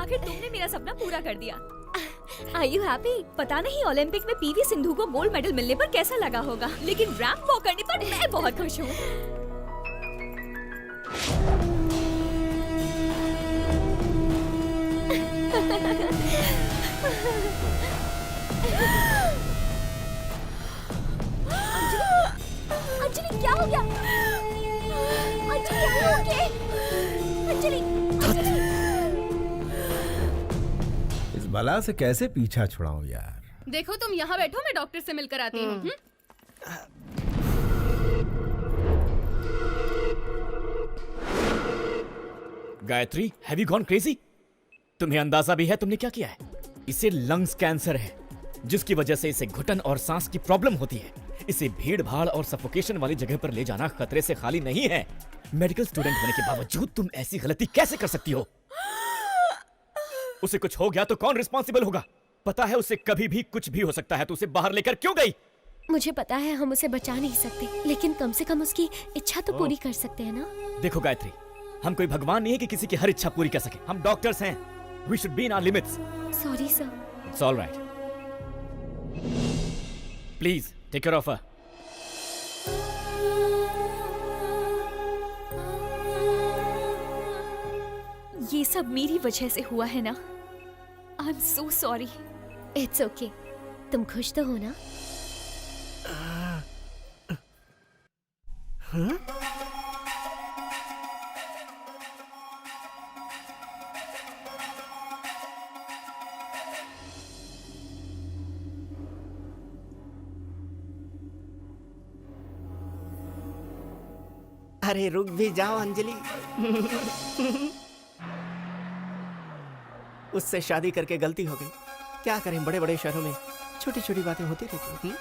आखिर तुमने मेरा सपना पूरा कर दिया। Are you happy? पता नहीं ओलंपिक में पीवी सिंधु को गोल्ड मेडल मिलने पर कैसा लगा होगा, लेकिन रैंप वॉक करने पर मैं बहुत खुश हूँ। अंजलि क्या हो गया? Anjali are you okay? Anjali इस बला से कैसे पीछा छुड़ाऊं यार। देखो तुम यहाँ बैठो, मैं डॉक्टर से मिलकर आती हूँ। Gayatri, have you gone crazy? तुम्हें अंदाजा भी है तुमने क्या किया है? इसे लंग्स कैंसर है, जिसकी वजह से इसे घुटन और सांस की प्रॉब्लम होती है। इसे भीड़ भाड़ और सफोकेशन वाली जगह पर ले जाना खतरे से खाली नहीं है। मेडिकल स्टूडेंट होने के बावजूद तुम ऐसी गलती कैसे कर सकती हो? उसे कुछ हो गया तो कौन रिस्पॉन्सिबल होगा? पता है उसे कभी भी कुछ भी हो सकता है, तो उसे बाहर लेकर क्यों गई? मुझे पता है हम उसे बचा नहीं सकते, लेकिन कम से कम उसकी इच्छा तो पूरी कर सकते हैं ना। देखो गायत्री, हम कोई भगवान नहीं है कि किसी की हर इच्छा पूरी कर सके। हम डॉक्टर्स हैं। We should be in our limits. Sorry sir. It's all right. Please take care of her. ये सब मेरी वजह से हुआ है ना। I'm so sorry. It's okay. तुम खुश तो हो ना? हाँ? अरे रुक भी जाओ अंजलि। उससे शादी करके गलती हो गई। क्या करें, बड़े बड़े शहरों में छोटी छोटी बातें होती रहती हैं।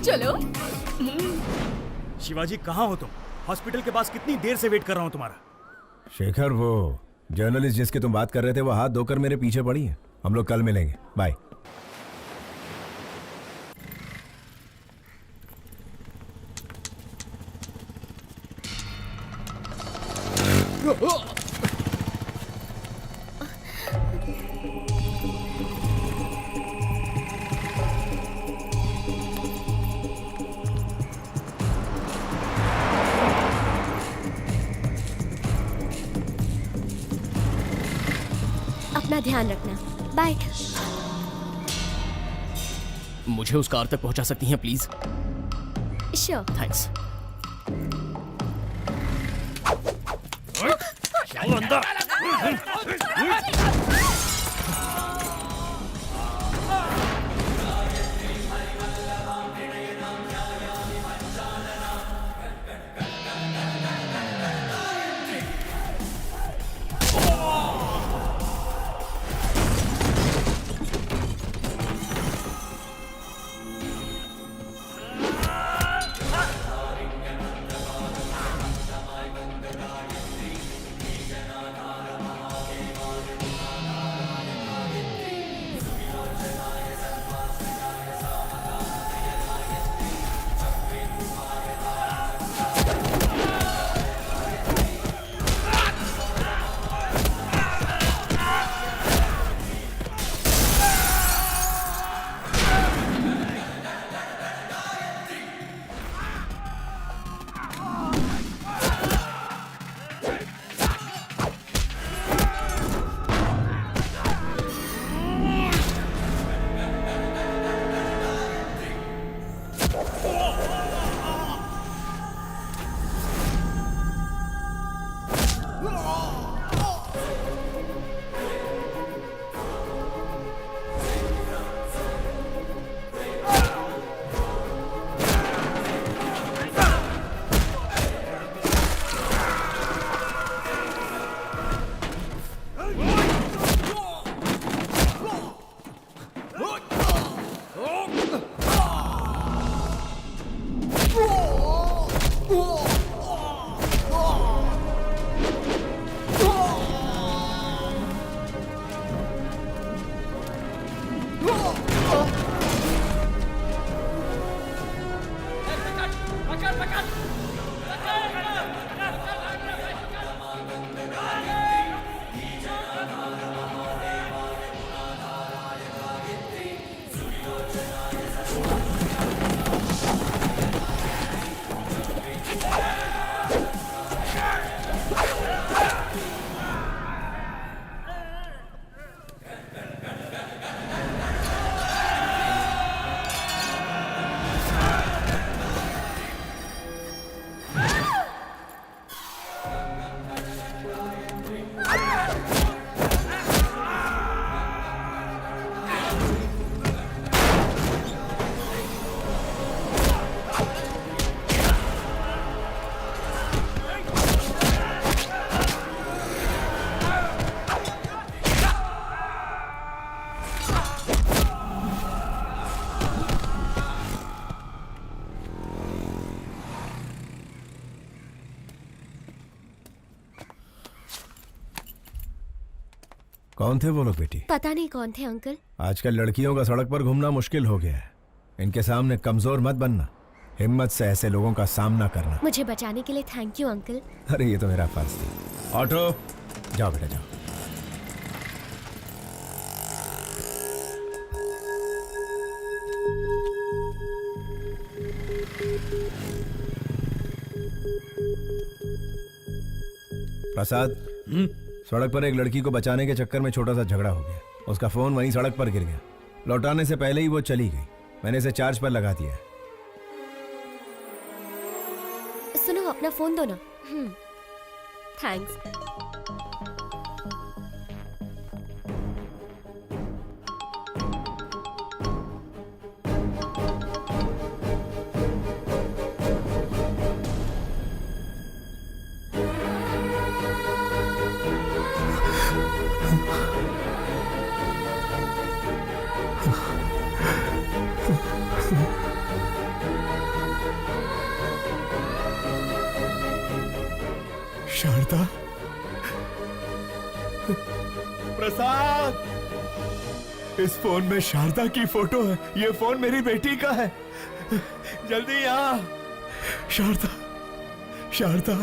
चलो। शिवाजी कहाँ हो तुम? हॉस्पिटल के पास कितनी देर से वेट कर रहा हूँ तुम्हारा। शेखर, वो जर्नलिस्ट जिसकी तुम बात कर रहे थे वो हाथ धोकर मेरे पीछे पड़ी है। हम लोग कल मिलेंगे, बाय। अपना ध्यान रखना, बाय। मुझे उस कार तक पहुंचा सकती हैं प्लीज? श्योर। थैंक्स। कौन थे वो लोग बेटी? पता नहीं कौन थे अंकल। आजकल लड़कियों का सड़क पर घूमना मुश्किल हो गया है। इनके सामने कमजोर मत बनना, हिम्मत से ऐसे लोगों का सामना करना। मुझे बचाने के लिए थैंक यू अंकल। अरे ये तो मेरा फर्ज था। ऑटो, जाओ बेटा जाओ। प्रसाद, सड़क पर एक लड़की को बचाने के चक्कर में छोटा सा झगड़ा हो गया। उसका फोन वहीं सड़क पर गिर गया। लौटाने से पहले ही वो चली गई। मैंने इसे चार्ज पर लगा दिया है। सुनो, अपना फोन दो ना। थैंक्स। शारदा, प्रसाद, इस फोन में शारदा की फोटो है। ये फोन मेरी बेटी का है। जल्दी आ। Sharda, Sharda.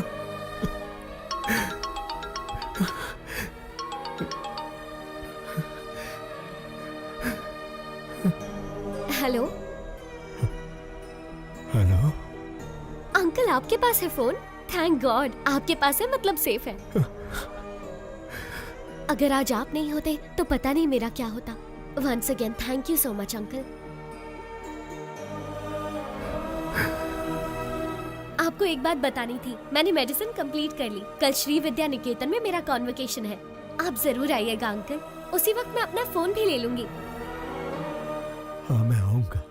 Hello. Hello. Uncle, आपके पास है फोन? थैंक गॉड, आपके पास है, मतलब सेफ है। अगर आज आप नहीं होते तो पता नहीं मेरा क्या होता। Once again thank you so much uncle. आपको एक बात बतानी थी, मैंने मेडिसिन कंप्लीट कर ली। कल श्री विद्या निकेतन में मेरा कॉन्वोकेशन है। आप जरूर आइएगा अंकल। उसी वक्त मैं अपना फोन भी ले लूंगी। हाँ, मैं आऊंगा।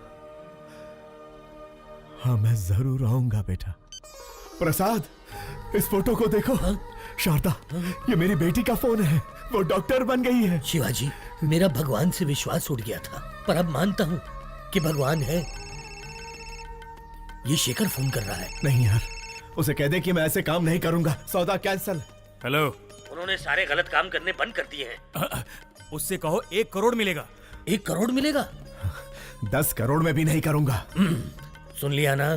हाँ, मैं जरूर आऊंगा बेटा। प्रसाद, इस फोटो को देखो। शारदा, ये मेरी बेटी का फोन है। वो डॉक्टर बन गई है। शिवाजी, मेरा भगवान से विश्वास उठ गया था, पर अब मानता हूँ कि भगवान है। ये शेखर फोन कर रहा है। नहीं यार, उसे कह दे कि मैं ऐसे काम नहीं करूंगा। सौदा कैंसल। हेलो। उन्होंने सारे गलत काम करने बंद कर दिए हैं। उससे कहो 1 करोड़ मिलेगा। 1 करोड़ मिलेगा? 10 करोड़ में भी नहीं करूंगा। सुन लिया ना,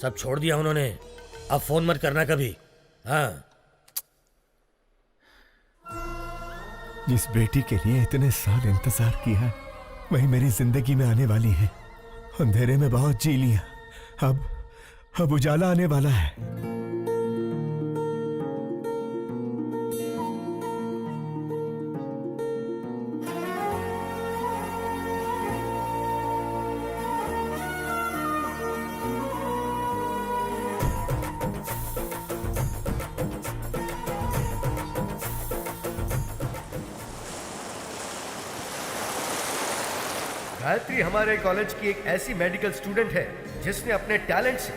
सब छोड़ दिया उन्होंने। अब फोन मत करना कभी। हाँ। जिस बेटी के लिए इतने साल इंतजार किया, वही मेरी जिंदगी में आने वाली है। अंधेरे में बहुत जी लिया, अब उजाला आने वाला है। गायत्री हमारे कॉलेज की एक ऐसी मेडिकल स्टूडेंट है जिसने अपने टैलेंट से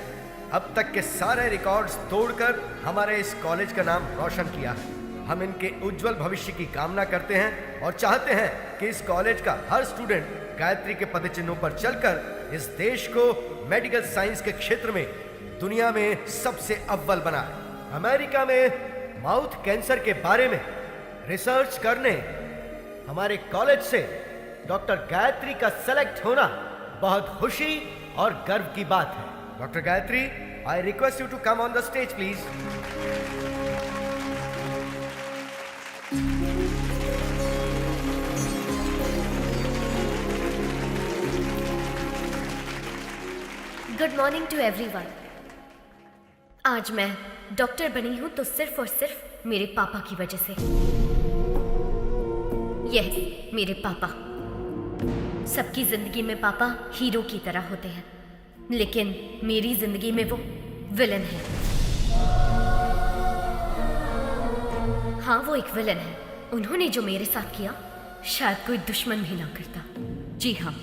अब तक के सारे रिकॉर्ड्स तोड़कर हमारे इस कॉलेज का नाम रोशन किया है। हम इनके उज्जवल भविष्य की कामना करते हैं और चाहते हैं कि इस कॉलेज का हर स्टूडेंट गायत्री के पदचिन्हों पर चलकर इस देश को मेडिकल साइंस के क्षेत्र में दुनिया में सबसे अव्वल बनाए। अमेरिका में माउथ कैंसर के बारे में रिसर्च करने हमारे कॉलेज से डॉक्टर गायत्री का सेलेक्ट होना बहुत खुशी और गर्व की बात है। Doctor Gayatri, I request you to come on the stage please. Good morning to everyone. आज मैं डॉक्टर बनी हूं तो सिर्फ और सिर्फ मेरे पापा की वजह से। यस, मेरे पापा। सबकी जिंदगी में पापा हीरो की तरह होते हैं, लेकिन मेरी जिंदगी में वो विलन है। हाँ, वो एक विलन है। उन्होंने जो मेरे साथ किया शायद कोई दुश्मन भी ना करता। जी हाँ,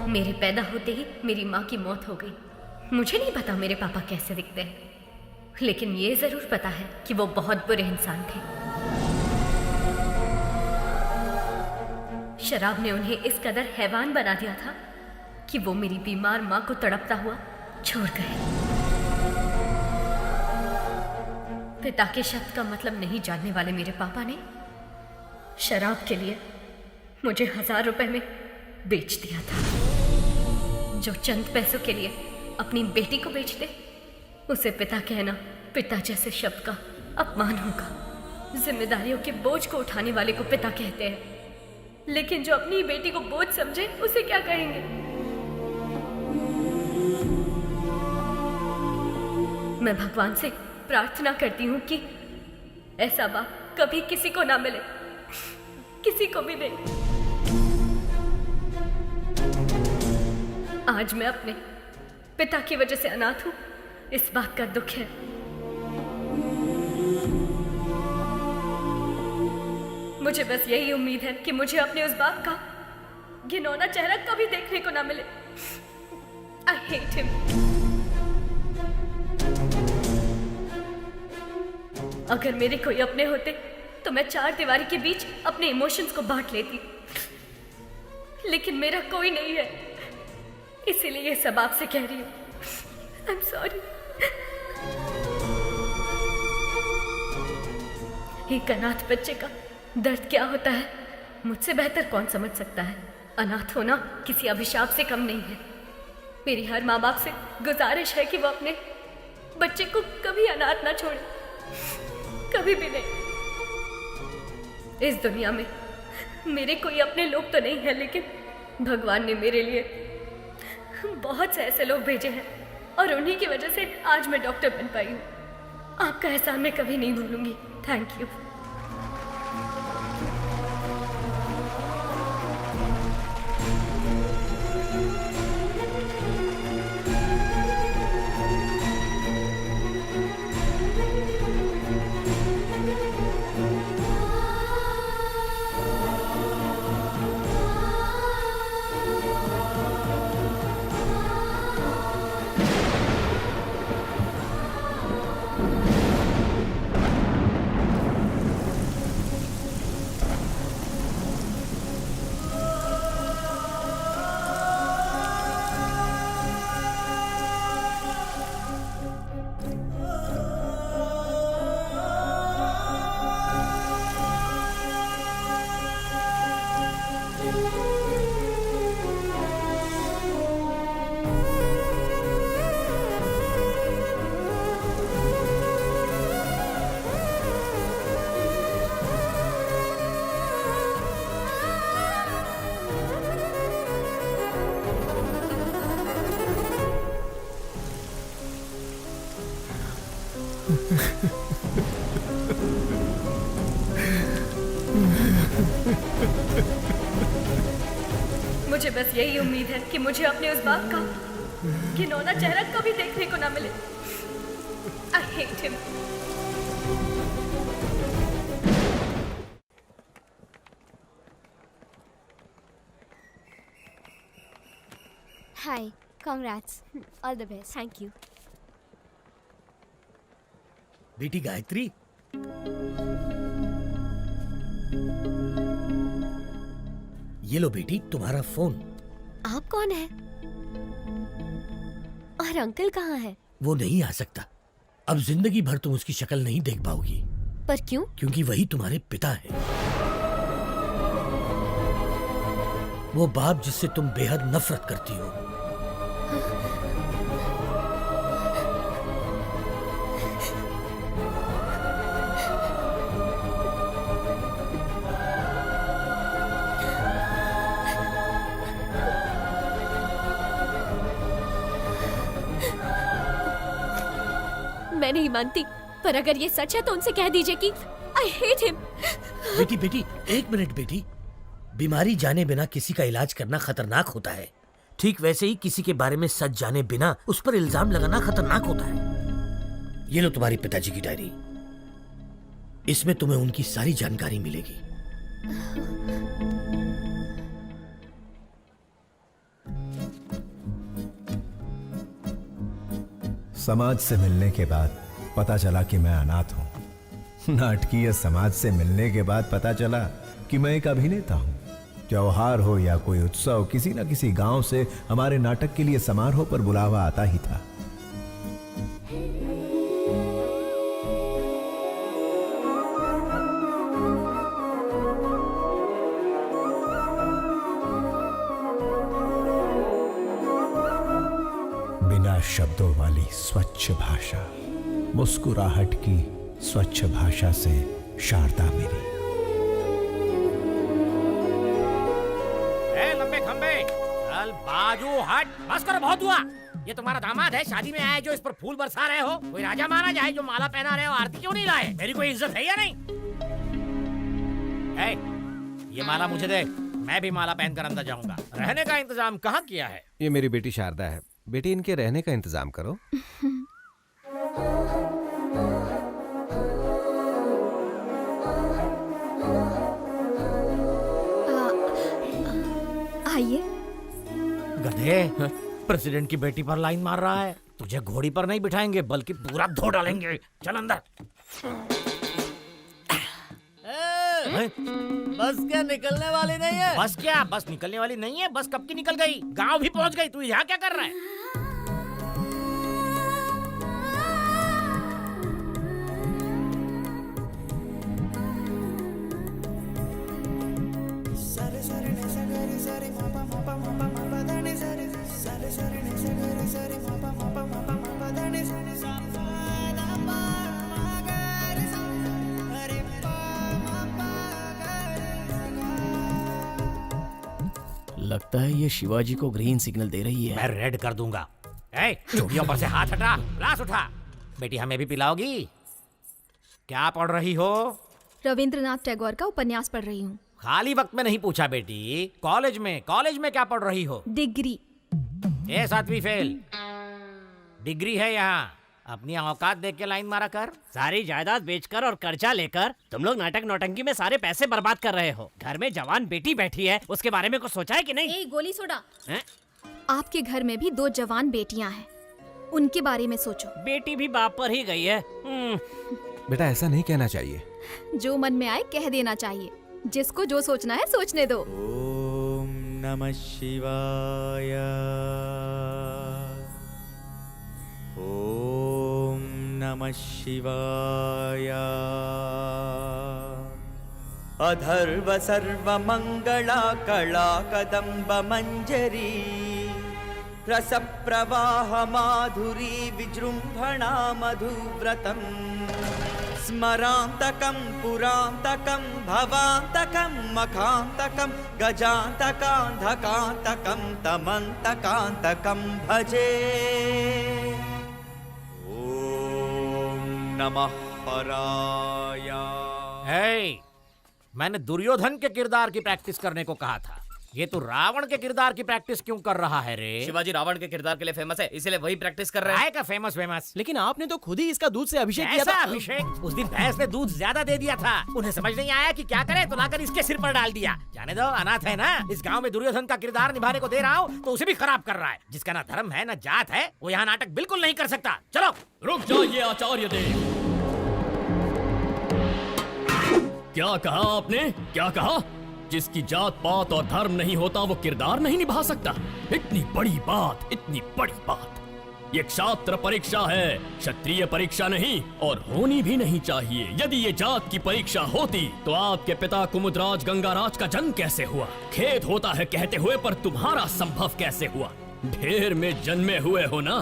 मेरे पैदा होते ही मेरी माँ की मौत हो गई। मुझे नहीं पता मेरे पापा कैसे दिखते हैं, लेकिन ये जरूर पता है कि वो बहुत बुरे इंसान थे। शराब ने उन्हें इस कदर हैवान बना दिया था कि वो मेरी बीमार माँ को तड़पता हुआ छोड़ गए। पिता के शब्द का मतलब नहीं जानने वाले मेरे पापा ने शराब के लिए मुझे 1000 रुपए में बेच दिया था। जो चंद पैसों के लिए अपनी बेटी को बेच दे, उसे पिता कहना पिता जैसे शब्द का अपमान होगा। जिम्मेदारियों के बोझ को उठाने वाले को पिता कहते हैं, लेकिन जो अपनी बेटी को बोझ समझे उसे क्या कहेंगे? मैं भगवान से प्रार्थना करती हूँ कि ऐसा बाप कभी किसी को ना मिले। किसी को भी नहीं। आज मैं अपने पिता की वजह से अनाथ हूँ, इस बात का दुख है। मुझे बस यही उम्मीद है कि मुझे अपने उस बाप का घिनौना चेहरा कभी देखने को ना मिले। I hate him. अगर मेरे कोई अपने होते तो मैं चार दीवारी के बीच अपने इमोशंस को बांट लेती, लेकिन मेरा कोई नहीं है, इसीलिए ये सब आपसे कह रही हूँ। I'm sorry. एक अनाथ बच्चे का दर्द क्या होता है मुझसे बेहतर कौन समझ सकता है। अनाथ होना किसी अभिशाप से कम नहीं है। मेरी हर माँ बाप से गुजारिश है कि वो अपने बच्चे को कभी अनाथ ना छोड़े, कभी भी नहीं। इस दुनिया में मेरे कोई अपने लोग तो नहीं है, लेकिन भगवान ने मेरे लिए बहुत से ऐसे लोग भेजे हैं और उन्हीं की वजह से आज मैं डॉक्टर बन पाई हूँ। आपका एहसान मैं कभी नहीं भूलूंगी। Thank you. मुझे बस यही उम्मीद है कि मुझे अपने उस बाप का घिनौना चेहरा कभी देखने को ना मिले। I hate him. Hi, congrats. All the best. Thank you. बेटी गायत्री, ये लो बेटी तुम्हारा फोन। आप कौन है और अंकल कहाँ है? वो नहीं आ सकता। अब जिंदगी भर तुम उसकी शक्ल नहीं देख पाओगी। पर क्यों? क्योंकि वही तुम्हारे पिता है, वो बाप जिससे तुम बेहद नफरत करती हो। मैं नहीं मानती, पर अगर ये सच है तो उनसे कह दीजिए कि I hate him. बेटी एक मिनट बेटी, बीमारी जाने बिना किसी का इलाज करना खतरनाक होता है। ठीक वैसे ही किसी के बारे में सच जाने बिना उस पर इल्जाम लगाना खतरनाक होता है। ये लो तुम्हारी पिताजी की डायरी, इसमें तुम्हें उनकी सारी जानकारी मिलेगी। समाज से मिलने के बाद पता चला कि मैं अनाथ हूं। नाटकीय समाज से मिलने के बाद पता चला कि मैं एक अभिनेता हूं। त्योहार हो या कोई उत्सव, किसी न किसी गांव से हमारे नाटक के लिए समारोह पर बुलावा आता ही था। बिना शब्दों वाली स्वच्छ भाषा, मुस्कुराहट की स्वच्छ भाषा से शारदा मेरी। लंबे खंबे चल बाजू हट, बस करो, बहुत हुआ। ये तुम्हारा दामाद है, शादी में आए जो इस पर फूल बरसा रहे हो? कोई राजा माना जाए जो माला पहना रहे हो, आरती क्यों नहीं लाए? मेरी कोई इज्जत है या नहीं? ये माला मुझे दे, मैं भी माला पहनकर अंदर जाऊंगा। रहने का इंतजाम कहाँ किया है? ये मेरी बेटी शारदा है। बेटी, इनके रहने का इंतजाम करो। आइए। गधे, प्रेसिडेंट की बेटी पर लाइन मार रहा है। तुझे घोड़ी पर नहीं बिठाएंगे बल्कि पूरा धो डालेंगे। चल अंदर। बस क्या निकलने वाली नहीं है? बस क्या? बस निकलने वाली नहीं है? बस कब की निकल गई? गांव भी पहुंच गई। तू यहाँ क्या कर रहा है? लगता है ये शिवाजी को ग्रीन सिग्नल दे रही है। मैं रेड कर दूंगा। चूड़ियों पर से हाथ हटा, ग्लास उठा। बेटी, हमें भी पिलाओगी? क्या पढ़ रही हो? रविंद्रनाथ टैगोर का उपन्यास पढ़ रही हूँ। खाली वक्त में नहीं पूछा बेटी। कॉलेज में क्या पढ़ रही हो? डिग्री। 7वीं फेल। डिग्री है यहाँ। अपनी औकात देख के लाइन मारा कर। सारी जायदाद बेचकर और कर्जा लेकर तुम लोग नाटक नौटंकी में सारे पैसे बर्बाद कर रहे हो। घर में जवान बेटी बैठी है, उसके बारे में कुछ सोचा है कि नहीं? गोली सोडा। आपके घर में भी 2 जवान बेटियां हैं, उनके बारे में सोचो। बेटी भी बाप पर ही गई है। बेटा, ऐसा नहीं कहना चाहिए। जो मन में आए कह देना चाहिए। जिसको जो सोचना है सोचने दो। ओम नमः शिवाय। ओम नमः शिवाय। अधर्व सर्वमंगला कला कदम्ब मंजरी रस प्रवाह माधुरी विजृंभणा मधुव्रतम् स्मरांतकं पुरांतकं भवांतकं मखांतकं गजांतकांधकांतकं तमंतकांतकं भजे। नमः पराय। मैंने दुर्योधन के किरदार की प्रैक्टिस करने को कहा था। ये तो रावण के किरदार की प्रैक्टिस क्यों कर रहा है रे? शिवाजी रावण के किरदार के लिए फेमस है, इसलिए वही प्रैक्टिस कर रहा है। का फेमस? लेकिन आपने तो खुद ही इसका दूध से अभिषेक किया था। अभिषेक? उस दिन भैंस ने दूध ज्यादा दे दिया था। उन्हें समझ नहीं आया कि क्या करे तो लाकर इसके सिर पर डाल दिया। जाने दो, अनाथ है ना। इस गांव में दुर्योधन का किरदार निभाने को दे रहा हूँ तो उसे भी खराब कर रहा है। जिसका ना धर्म है ना जात है, वो यहाँ नाटक बिल्कुल नहीं कर सकता। चलो। रुक जाइए आचार्य देव। क्या कहा आपने? क्या कहा? जिसकी जात पात और धर्म नहीं होता वो किरदार नहीं निभा सकता? इतनी बड़ी बात, इतनी बड़ी बात। ये क्षात्र परीक्षा है, क्षत्रिय परीक्षा नहीं, और होनी भी नहीं चाहिए। यदि ये जात की परीक्षा होती तो आपके पिता कुमुदराज गंगाराज का जन्म कैसे हुआ? खेद होता है कहते हुए, पर तुम्हारा संभव कैसे हुआ? ढेर में जन्मे हुए हो ना।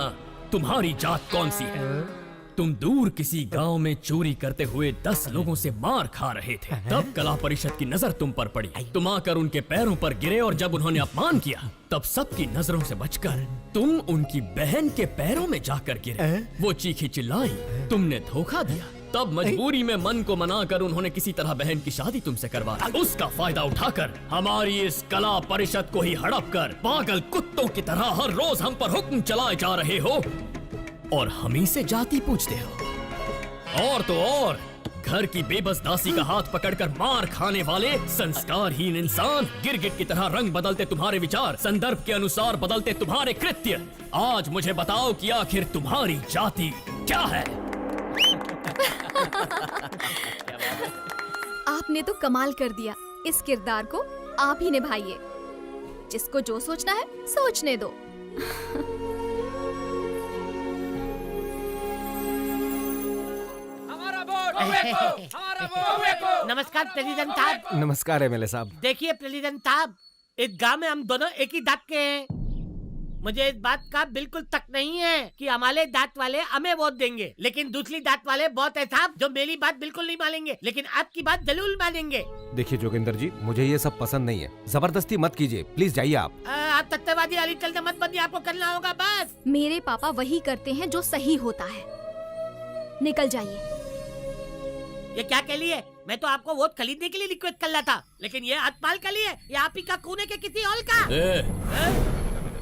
तुम्हारी जात कौन सी है? तुम दूर किसी गांव में चोरी करते हुए 10 लोगों से मार खा रहे थे। तब कला परिषद की नजर तुम पर पड़ी। तुम आकर उनके पैरों पर गिरे और जब उन्होंने अपमान किया तब सबकी नजरों से बचकर तुम उनकी बहन के पैरों में जाकर गिरे। वो चीखी चिल्लाई, तुमने धोखा दिया। तब मजबूरी में मन को मनाकर उन्होंने किसी तरह बहन की शादी तुमसे करवा दी। उसका फायदा उठाकर हमारी इस कला परिषद को ही हड़प कर पागल कुत्तों की तरह हर रोज हम पर हुक्म चलाए जा रहे हो और हम ही से जाति पूछते हो। और तो और घर की बेबस दासी का हाथ पकड़कर मार खाने वाले संस्कारहीन इंसान, गिरगिट की तरह रंग बदलते तुम्हारे विचार, संदर्भ के अनुसार बदलते तुम्हारे कृत्य। आज मुझे बताओ कि आखिर तुम्हारी जाति क्या है? आपने तो कमाल कर दिया। इस किरदार को आप ही निभाइए। जिसको जो सोचना है सोचने दो। नमस्कार प्रेसिडेंट साहब। नमस्कार एमएलए साहब। देखिए प्रेसिडेंट साहब, इस गांव में हम दोनों एक ही दांत के हैं। मुझे इस बात का बिल्कुल तक नहीं है कि हमारे दांत वाले हमें वोट देंगे, लेकिन दूसरी दांत वाले बहुत है साहब जो मेरी बात बिल्कुल नहीं मानेंगे, लेकिन आपकी बात जरूर मानेंगे। देखिए जोगिंदर जी, मुझे ये सब पसंद नहीं है। जबरदस्ती मत कीजिए, प्लीज जाइए आप। आप तत्ववादी अली चलते मत बनिए, आपको करना होगा बस। मेरे पापा वही करते हैं जो सही होता है। निकल जाइए। ये क्या कह लिए? मैं तो आपको वोट खरीदने के लिए रिक्वेस्ट कर रहा था, लेकिन ये हतपाल का लिए या आप ही का कोने के किसी और का?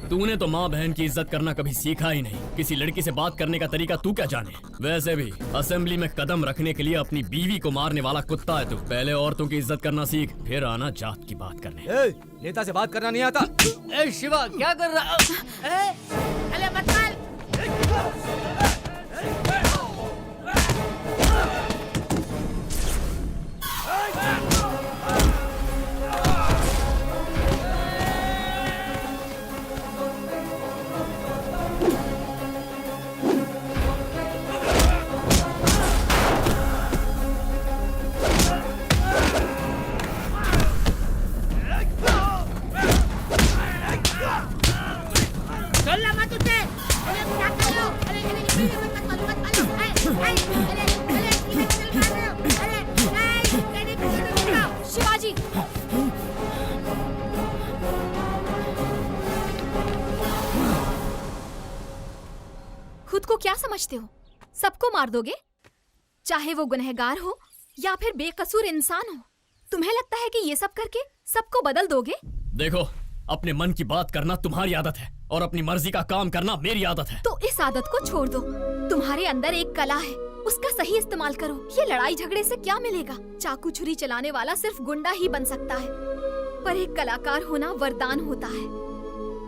तूने तो माँ बहन की इज्जत करना कभी सीखा ही नहीं। किसी लड़की से बात करने का तरीका तू क्या जाने। वैसे भी असेंबली में कदम रखने के लिए अपनी बीवी को मारने वाला कुत्ता है तू। पहले औरतों की इज्जत करना सीख, फिर आना जात की बात करने। नेता से बात करना नहीं आता। शिवा क्या कर रहा? अरे हतपाल! शिवाजी, खुद को क्या समझते हो? सबको मार दोगे, चाहे वो गुनहगार हो या फिर बेकसूर इंसान हो। तुम्हें लगता है कि ये सब करके सबको बदल दोगे? देखो, अपने मन की बात करना तुम्हारी आदत है और अपनी मर्जी का काम करना मेरी आदत है। तो इस आदत को छोड़ दो। तुम्हारे अंदर एक कला है, उसका सही इस्तेमाल करो। ये लड़ाई झगड़े से क्या मिलेगा? चाकू छुरी चलाने वाला सिर्फ गुंडा ही बन सकता है, पर एक कलाकार होना वरदान होता है।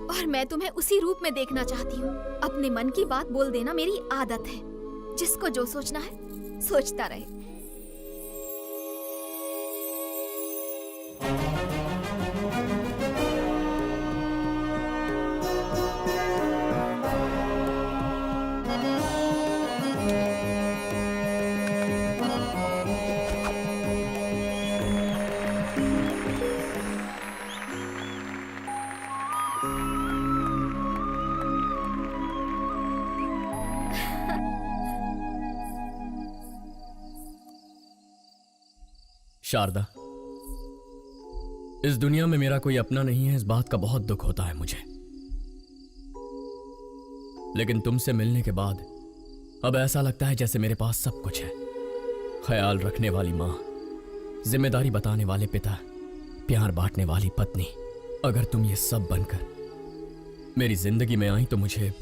और मैं तुम्हें उसी रूप में देखना चाहती हूँ। अपने मन की बात बोल देना मेरी आदत है। जिसको जो सोचना है सोचता रहे। शारदा, इस दुनिया में मेरा कोई अपना नहीं है, इस बात का बहुत दुख होता है मुझे। लेकिन तुमसे मिलने के बाद अब ऐसा लगता है जैसे मेरे पास सब कुछ है। ख्याल रखने वाली माँ, जिम्मेदारी बताने वाले पिता, प्यार बांटने वाली पत्नी। अगर तुम ये सब बनकर मेरी जिंदगी में आई तो मुझे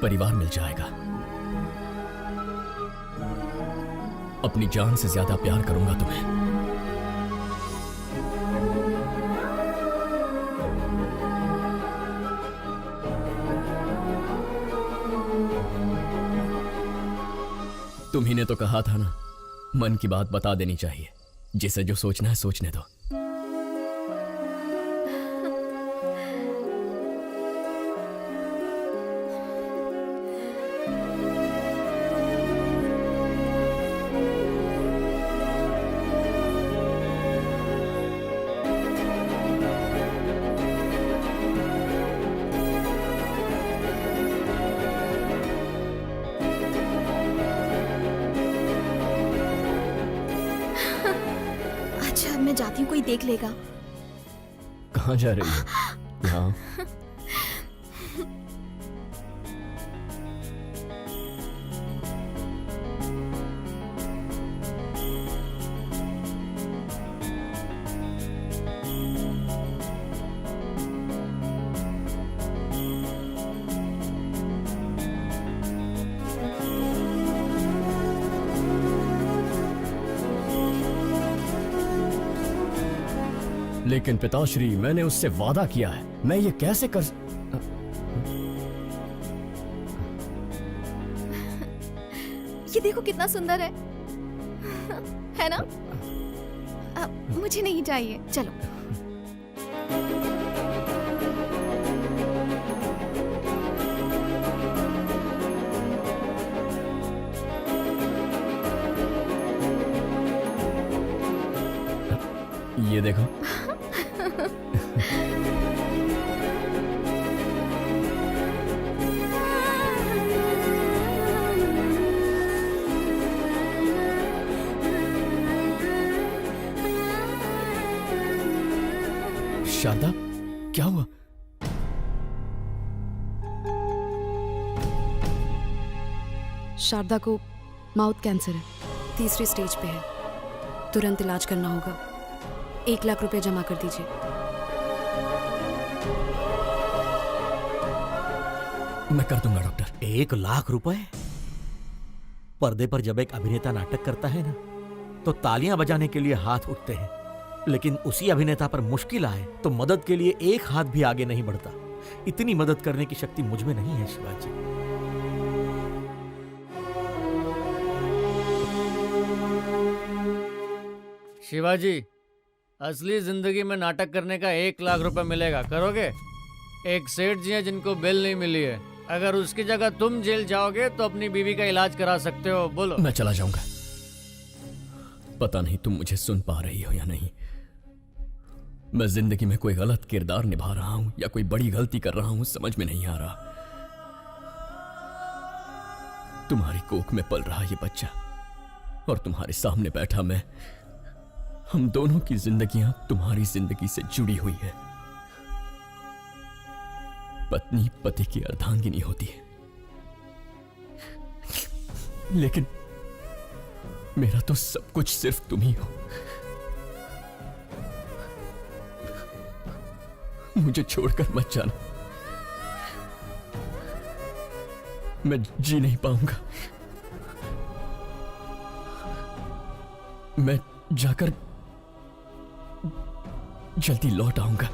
परिवार मिल जाएगा। अपनी जान से ज्यादा प्यार करूंगा तुम्हें। तुम्ही ने तो कहा था ना, मन की बात बता देनी चाहिए। जिसे जो सोचना है सोचने दो। मैं जाती हूँ, कोई देख लेगा। कहाँ जा रही है? यहाँ। लेकिन पिताश्री, मैंने उससे वादा किया है, मैं ये कैसे कर... ये देखो कितना सुंदर है ना? मुझे नहीं चाहिए, चलो। ये देखो। शारदा, क्या हुआ? शारदा को माउथ कैंसर है। तीसरी स्टेज पे है, तुरंत इलाज करना होगा। 1 लाख रुपए जमा कर दीजिए। मैं कर दूंगा डॉक्टर। 1 लाख रुपए? पर्दे पर जब एक अभिनेता नाटक करता है ना, तो तालियां बजाने के लिए हाथ उठते हैं, लेकिन उसी अभिनेता पर मुश्किल आए तो मदद के लिए एक हाथ भी आगे नहीं बढ़ता। इतनी मदद करने की शक्ति मुझ में नहीं है शिवाजी। शिवाजी, असली जिंदगी में नाटक करने का 1 लाख रुपए मिलेगा, करोगे? एक सेठ जी हैं जिनको बेल नहीं मिली है, अगर उसकी जगह तुम जेल जाओगे तो अपनी बीवी का इलाज करा सकते हो। बोलो। मैं चला जाऊंगा। पता नहीं तुम मुझे सुन पा रही हो या नहीं। मैं जिंदगी में कोई गलत किरदार निभा रहा हूं या कोई बड़ी गलती कर रहा हूं, समझ में नहीं आ रहा। तुम्हारी कोख में पल रहा ये बच्चा और तुम्हारे सामने बैठा मैं, हम दोनों की जिंदगियां तुम्हारी जिंदगी से जुड़ी हुई है। पत्नी पति की अर्धांगिनी होती है, लेकिन मेरा तो सब कुछ सिर्फ तुम ही हो। मुझे छोड़कर मत जाना, मैं जी नहीं पाऊंगा। मैं जाकर जल्दी लौट आऊंगा।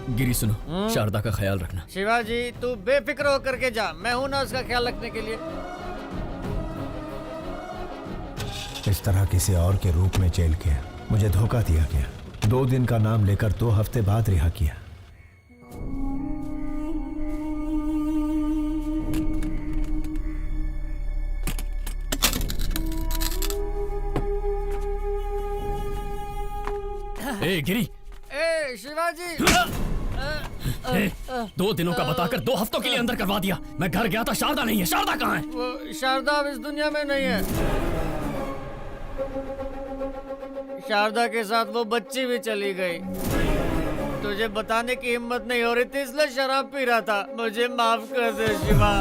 गिरी सुनो, शारदा का ख्याल रखना। शिवाजी, तू बेफिक्र होकर के जा, मैं हूं ना उसका ख्याल रखने के लिए। इस तरह किसी और के रूप में जेल किया, मुझे धोखा दिया गया। 2 दिन का नाम लेकर 2 हफ्ते बाद रिहा किया। ए गिरी, ए शिवाजी, 2 दिनों का बताकर 2 हफ्तों के लिए अंदर करवा दिया। मैं घर गया था, शारदा नहीं है। शारदा कहाँ है? वो शारदा अब इस दुनिया में नहीं है। शारदा के साथ वो बच्ची भी चली गई। तुझे बताने की हिम्मत नहीं हो रही थी, इसलिए शराब पी रहा था। मुझे माफ कर दे शिवा।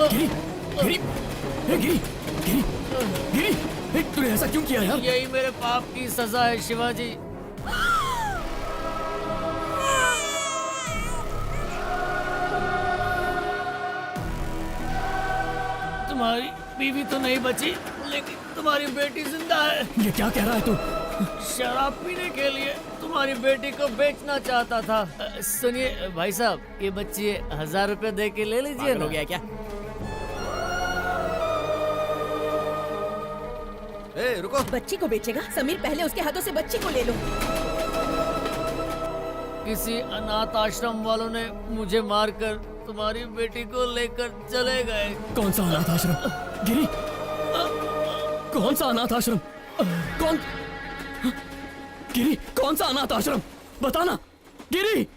गिरी, गिरी, गिरी, गिरी, गिरी, तूने ऐसा क्यों किया यार? यही मेरे पाप की सजा है शिवाजी। तुम्हारी बीवी तो नहीं बची, लेकिन तुम्हारी बेटी जिंदा है। ये क्या कह रहा है तू? शराब पीने के लिए तुम्हारी बेटी को बेचना चाहता था। सुनिए भाई साहब, ये बच्ची 1000 रुपए दे के ले लीजिए। हो गया क्या? ए, रुको। बच्ची को बेचेगा? समीर, पहले उसके हाथों से बच्ची को ले लो। किसी अनाथ आश्रम वालों ने मुझे मारकर तुम्हारी बेटी को लेकर चले गए। कौन सा अनाथ आश्रम? गिरी, कौन सा अनाथ आश्रम? कौन? गिरी, कौन सा अनाथ आश्रम? बताना गिरी।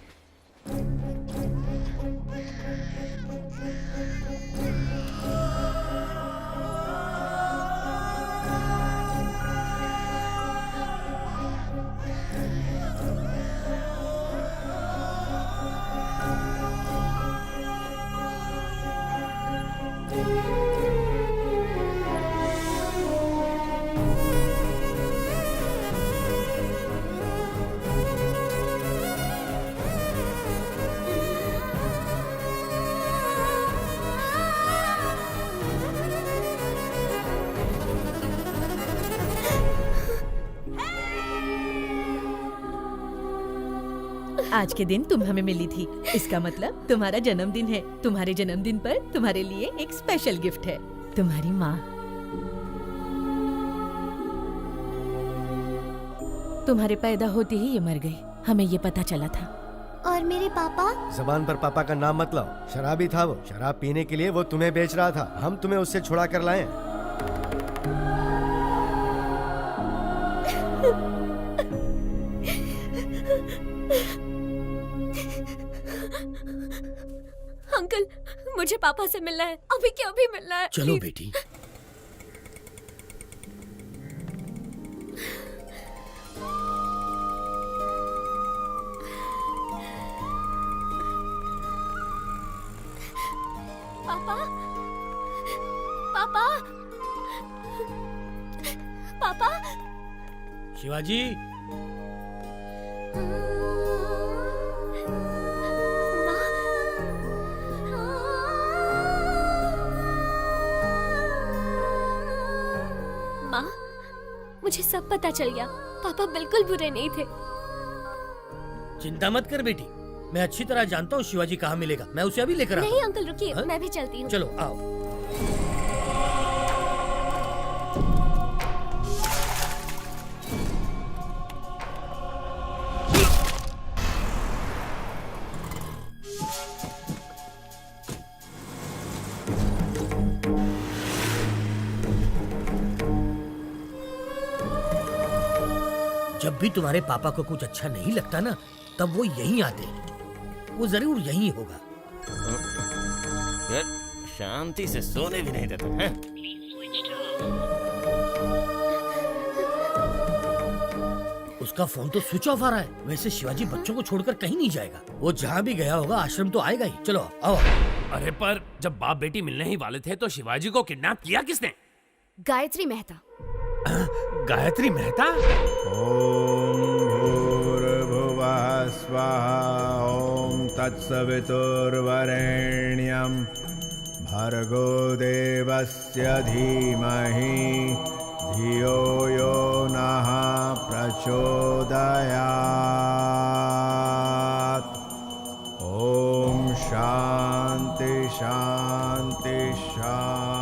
आज के दिन तुम हमें मिली थी, इसका मतलब तुम्हारा जन्मदिन है। तुम्हारे जन्मदिन पर तुम्हारे लिए एक स्पेशल गिफ्ट है, तुम्हारी माँ। तुम्हारे पैदा होते ही ये मर गई, हमें ये पता चला था। और मेरे पापा? जबान पर पापा का नाम मत लाओ, शराबी था वो। शराब पीने के लिए वो तुम्हें बेच रहा था, हम तुम्हें उससे छुड़ा कर लाए। अंकल, मुझे पापा से मिलना है, अभी के अभी मिलना है। चलो please। बेटी। पापा, पापा, पापा। शिवाजी, माँ, मुझे सब पता चल गया। पापा बिल्कुल बुरे नहीं थे। चिंता मत कर बेटी, मैं अच्छी तरह जानता हूँ शिवाजी कहाँ मिलेगा। मैं उसे अभी लेकर आता नहीं हूँ। अंकल रुकिए, हाँ? मैं भी चलती हूँ। चलो आओ। जब भी तुम्हारे पापा को कुछ अच्छा नहीं लगता ना, तब वो यहीं आते हैं। वो जरूर यहीं होगा। यार शांति से सोने भी नहीं देते हैं। उसका फोन तो स्विच ऑफ आ रहा है। वैसे शिवाजी बच्चों को छोड़कर कहीं नहीं जाएगा। वो जहाँ भी गया होगा आश्रम तो आएगा ही। चलो आओ। अरे पर जब बाप बेटी मिलने ही वाले थे तो शिवाजी को किडनैप किया किसने? गायत्री मेहता। गायत्री मेहता? ओम भूर्भुवः स्वाहा ओम तत्सवितुर्वरेण्यं भर्गो देवस्य धीमहि धियो यो नः प्रचोदयात्। ओम शांति शांति शांति।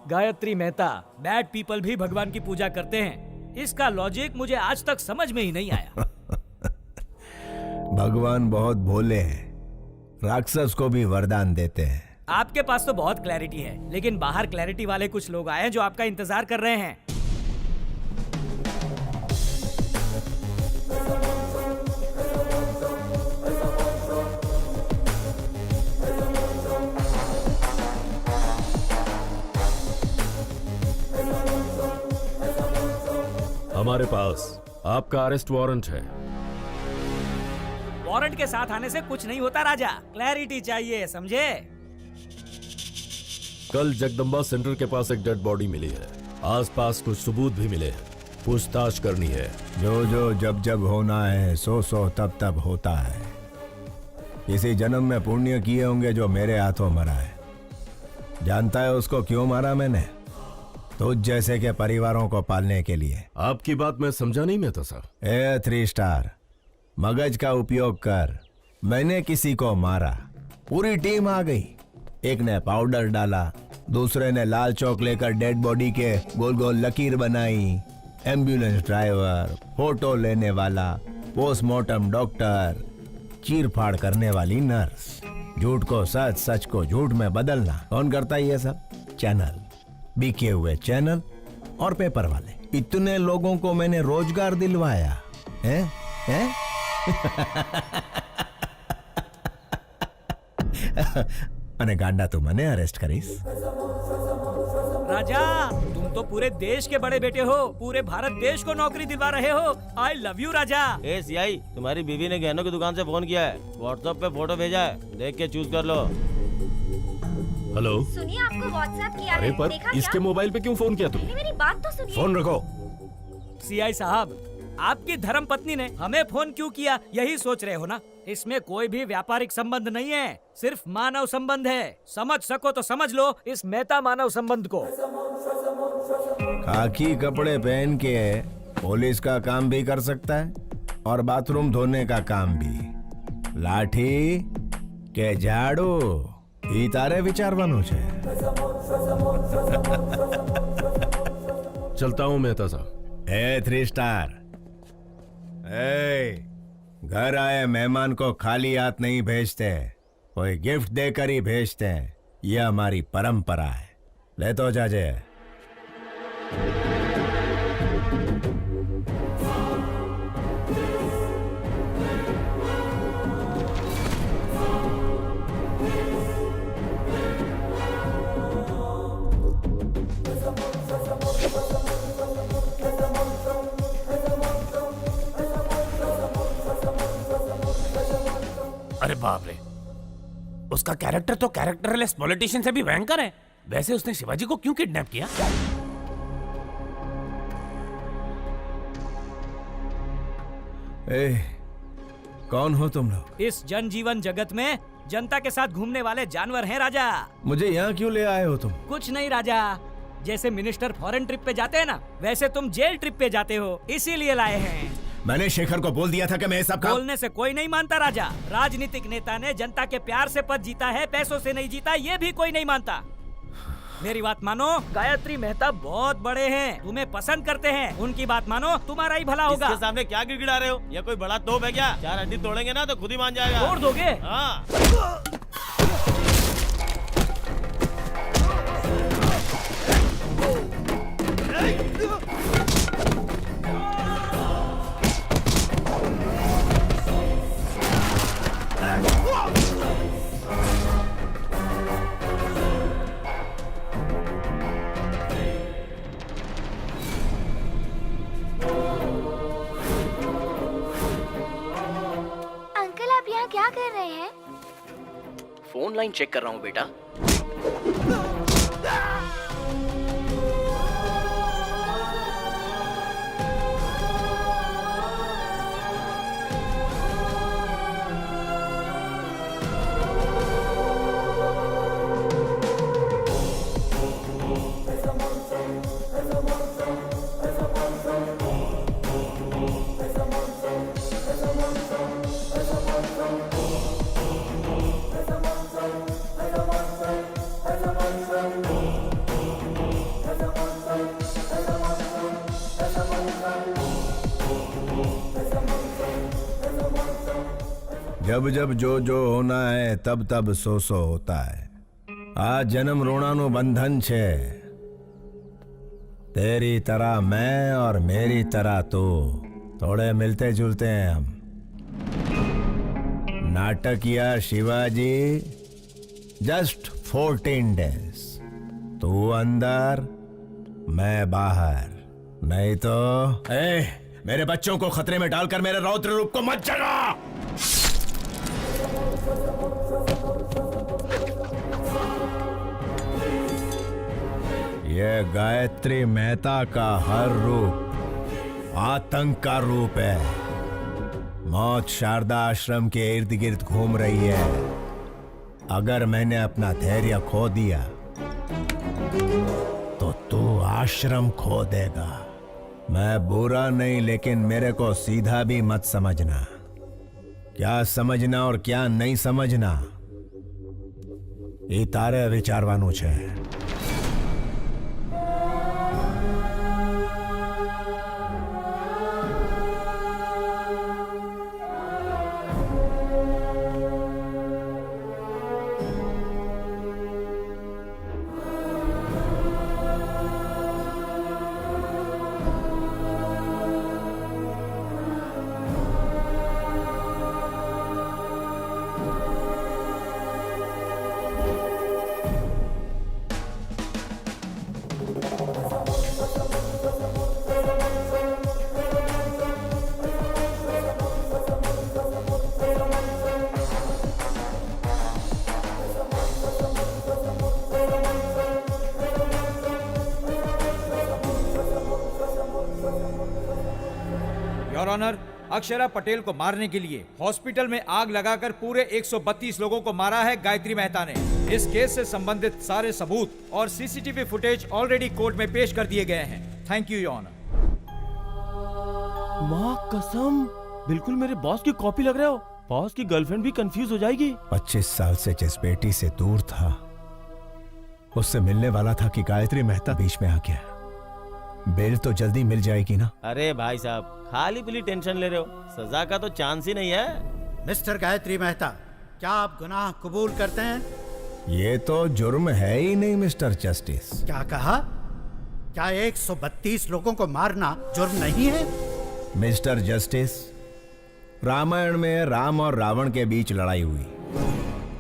गायत्री मेहता, बैड पीपल भी भगवान की पूजा करते हैं। इसका लॉजिक मुझे आज तक समझ में ही नहीं आया। भगवान बहुत भोले हैं, राक्षस को भी वरदान देते हैं। आपके पास तो बहुत क्लैरिटी है, लेकिन बाहर क्लैरिटी वाले कुछ लोग आए हैं जो आपका इंतजार कर रहे हैं। हमारे पास आपका अरेस्ट वारंट है। वारंट के साथ आने से कुछ नहीं होता राजा, क्लैरिटी चाहिए, समझे? कल जगदम्बा सेंटर के पास एक डेड बॉडी मिली है। आसपास कुछ सबूत भी मिले हैं, पूछताछ करनी है। जो जो जब जब होना है, सो सो तब तब होता है। किसी जन्म में पुण्य किए होंगे जो मेरे हाथों मरा है। जानता है उसको क्यों मारा मैंने? तुझ जैसे के परिवारों को पालने के लिए। आपकी बात मैं समझा नहीं मैं तो सर। 3 स्टार मगज का उपयोग कर। मैंने किसी को मारा, पूरी टीम आ गई। एक ने पाउडर डाला, दूसरे ने लाल चौक लेकर डेड बॉडी के गोल गोल लकीर बनाई। एम्बुलेंस ड्राइवर, फोटो लेने वाला, पोस्टमार्टम डॉक्टर, चीर फाड़ करने वाली नर्स। झूठ को सच, सच को झूठ में बदलना कौन करता है ये सब? चैनल, बिके हुए चैनल और पेपर वाले। इतने लोगों को मैंने रोजगार दिलवाया है? અને ગાંડા તું મને અરેસ્ટ કરીશ? राजा, तुम तो पूरे देश के बड़े बेटे हो, पूरे भारत देश को नौकरी दिलवा रहे हो। आई love you Raja. A CI, तुम्हारी बीवी ने गहनों की दुकान से फोन किया है, व्हाट्सएप पे फोटो भेजा है, देख के चूज कर लो। हेलो, सुनिए, आपको व्हाट्सएप किया अरे है, पर देखा इसके क्या? मोबाइल पे क्यों फोन किया तुमने? मेरी बात तो सुनिए। फोन रखो। सीआई साहब, आपकी धर्म पत्नी ने हमें फोन क्यों किया, यही सोच रहे हो ना? इसमें कोई भी व्यापारिक संबंध नहीं है, सिर्फ मानव संबंध है। समझ सको तो समझ लो इस मेहता मानव संबंध को। खाकी कपड़े पहन के पुलिस का काम भी कर सकता है और बाथरूम धोने का काम भी। लाठी के झाड़ू ई तारे विचारવાનું છે। चलता हूँ मेहता साहब। ए 3 स्टार, घर आए मेहमान को खाली हाथ नहीं भेजते, कोई गिफ्ट देकर ही भेजते हैं। यह हमारी परंपरा है। ले तो जाजे। अरे बाप रे, उसका कैरेक्टर तो कैरेक्टरलेस पॉलिटिशियन से भी भयंकर है। वैसे उसने शिवाजी को क्यों किडनैप किया? कौन हो तुम लोग? इस जनजीवन जगत में जनता के साथ घूमने वाले जानवर हैं राजा। मुझे यहाँ क्यों ले आए हो तुम? कुछ नहीं राजा, जैसे मिनिस्टर फॉरेन ट्रिप पे जाते हैं ना, वैसे तुम जेल ट्रिप पे जाते हो, इसीलिए लाए हैं। मैंने शेखर को बोल दिया था कि मैं सब काम... बोलने से कोई नहीं मानता राजा। राजनीतिक नेता ने जनता के प्यार से पद जीता है, पैसों से नहीं जीता, ये भी कोई नहीं मानता। मेरी बात मानो, गायत्री मेहता बहुत बड़े हैं, तुम्हें पसंद करते हैं, उनकी बात मानो, तुम्हारा ही भला होगा। इसके सामने क्या गिड़गिड़ा रहे हो? ये कोई बड़ा तोप है क्या? 4 हड्डी तोड़ेंगे ना तो खुद ही मान जाएगा। तोड़ दोगे? हाँ। क्या कर रहे हैं? फोन लाइन चेक कर रहा हूँ बेटा। जब जब जो जो होना है तब तब सो सो होता है। आज जन्म रोणानु बंधन छे। तेरी तरह मैं और मेरी तरह तू, थोड़े मिलते जुलते हैं हम। नाटकिया शिवाजी जस्ट 14 डेज, तू अंदर मैं बाहर। नहीं तो मेरे बच्चों को खतरे में डालकर मेरे रौद्र रूप को मत जगा। ये गायत्री मेहता का हर रूप आतंक का रूप है। मौत शारदा आश्रम के इर्द गिर्द घूम रही है। अगर मैंने अपना धैर्य खो दिया तो तू आश्रम खो देगा। मैं बुरा नहीं, लेकिन मेरे को सीधा भी मत समझना। क्या समझना और क्या नहीं समझना ये तारे विचारवानु छे। योर ऑनर, अक्षरा पटेल को मारने के लिए हॉस्पिटल में आग लगाकर पूरे 132 लोगों को मारा है गायत्री मेहता ने। इस केस से संबंधित सारे सबूत और सीसीटीवी फुटेज ऑलरेडी कोर्ट में पेश कर दिए गए हैं। Thank you your honour. माँ कसम, बिल्कुल मेरे बॉस की कॉपी लग रहे हो। बॉस की गर्लफ्रेंड भी कंफ्यूज हो जाएगी। 25 साल से जिस बेटी से दूर था, उससे मिलने वाला था कि गायत्री मेहता बीच में आ गया। बेल तो जल्दी मिल जाएगी ना? अरे भाई साहब, खाली पीली टेंशन ले रहे हो, सजा का तो चांस ही नहीं है। मिस्टर गायत्री मेहता, क्या आप गुनाह कबूल करते हैं? ये तो जुर्म है ही नहीं मिस्टर जस्टिस। क्या कहा? क्या 132 लोगों को मारना जुर्म नहीं है? मिस्टर जस्टिस, रामायण में राम और रावण के बीच लड़ाई हुई।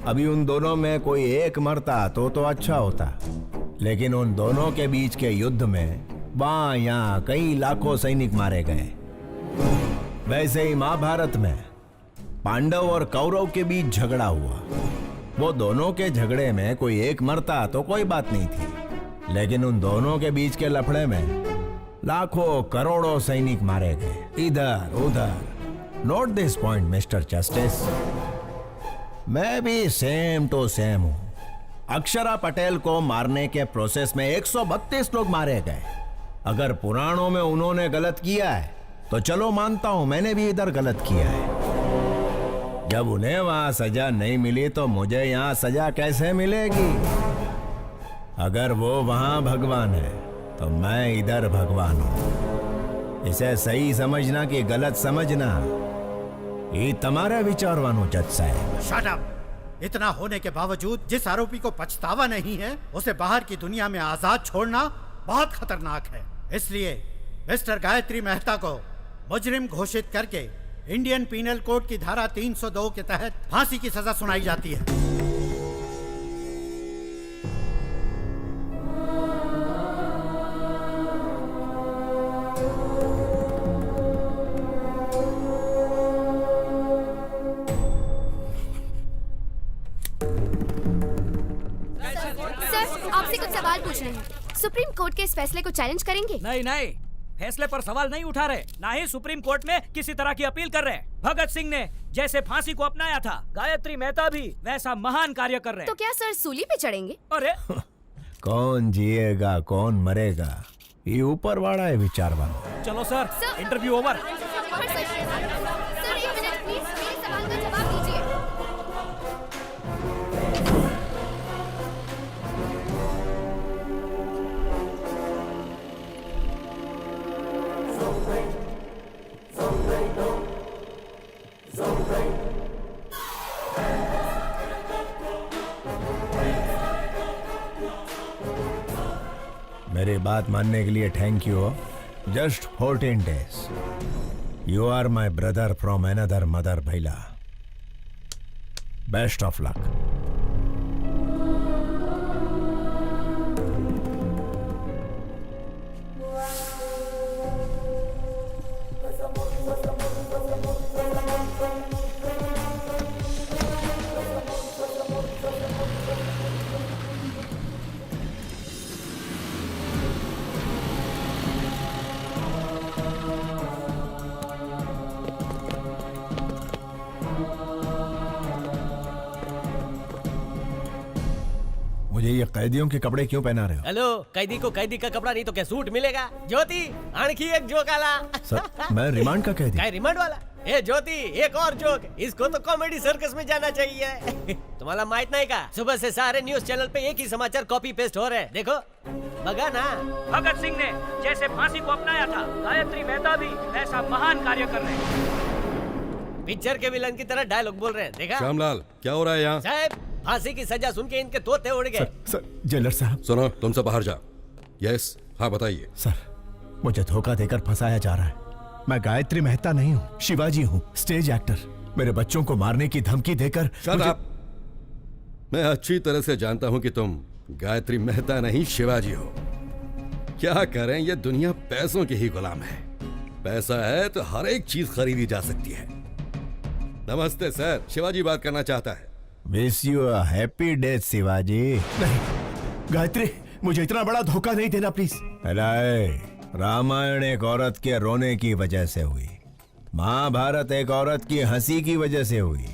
अभी उन दोनों में कोई एक मरता तो अच्छा होता, लेकिन उन दोनों के बीच के युद्ध में वहां यहाँ कई लाखों सैनिक मारे गए। वैसे ही महाभारत में पांडव और कौरव के बीच झगड़ा हुआ। वो दोनों के झगड़े में कोई एक मरता तो कोई बात नहीं थी, लेकिन उन दोनों के बीच के लफड़े में लाखों करोड़ों सैनिक मारे गए इधर उधर। Note this point mister justice, मैं भी सेम टू सेम हूं। अक्षरा पटेल को मारने के प्रोसेस में 132 लोग मारे गए। अगर पुराणों में उन्होंने गलत किया है तो चलो मानता हूं मैंने भी इधर गलत किया है। जब उन्हें वहां सजा नहीं मिली तो मुझे यहां सजा कैसे मिलेगी? अगर वो वहां भगवान है तो मैं इधर भगवान हूं। इसे सही समझना कि गलत समझना ये तुम्हारा विचारवानो जज साहब। Shut up! इतना होने के बावजूद जिस आरोपी को पछतावा नहीं है, उसे बाहर की दुनिया में आजाद छोड़ना बहुत खतरनाक है। इसलिए मिस्टर गायत्री मेहता को मुजरिम घोषित करके इंडियन पीनल कोड की धारा 302 के तहत फांसी की सजा सुनाई जाती है। सर, आपसे कुछ सवाल पूछने हैं। सुप्रीम कोर्ट के इस फैसले को चैलेंज करेंगे? नहीं नहीं, फैसले पर सवाल नहीं उठा रहे, ना ही सुप्रीम कोर्ट में किसी तरह की अपील कर रहे। भगत सिंह ने जैसे फांसी को अपनाया था, गायत्री मेहता भी वैसा महान कार्य कर रहे। तो क्या सर सूली पे चढ़ेंगे? अरे कौन जिएगा कौन मरेगा ये ऊपर वाला है विचारवान। चलो सर, इंटरव्यू ओवर। सर एक मिनट प्लीज, मेरे सवाल का जवाब दीजिए। मेरी बात मानने के लिए thank you. Just 14 days। You are my brother from another mother भैला। Best of luck. मुझे ये कैदियों के कपड़े क्यों पहना रहे हो? हेलो, कैदी को कैदी का कपड़ा नहीं तो क्या सूट मिलेगा? ज्योति, आणखी एक जोक आला। सर, मैं रिमांड का कैदी। काय रिमांड वाला? ए ज्योति, एक और जोक। इसको तो कॉमेडी सर्कस में जाना चाहिए। तुम्हाला माहित नाही का? सुबह से सारे न्यूज चैनल पे एक ही समाचार कॉपी पेस्ट हो रहे हैं। देखो, बगा ना। भगत सिंह ने जैसे फांसी को अपनाया था, गायत्री मेहता भी वैसा महान कार्य कर रहे। पिक्चर के विलन की तरह डायलॉग बोल रहे हैं। देखा? श्यामलाल, क्या हो रहा है यहाँ? साहब, फांसी की सजा सुन के इनके तोते उड़ गए। सर, जेलर साहब। सुनो, तुम सब बाहर जाओ। यस, हाँ बताइए। सर, मुझे धोखा देकर फंसाया जा रहा है। मैं गायत्री मेहता नहीं हूँ, शिवाजी हूँ, स्टेज एक्टर। मेरे बच्चों को मारने की धमकी देकर शट अप! मैं अच्छी तरह से जानता हूँ कि तुम गायत्री मेहता नहीं शिवाजी हो। क्या करें, ये दुनिया पैसों की ही गुलाम है। पैसा है तो हर एक चीज खरीदी जा सकती है। नमस्ते सर, शिवाजी बात करना चाहता है। Wish you a happy death Shivaji. नहीं, गायत्री, मुझे इतना बड़ा धोखा नहीं देना प्लीज। रामायण एक औरत के रोने की वजह से हुई, महाभारत एक औरत की हंसी की वजह से हुई,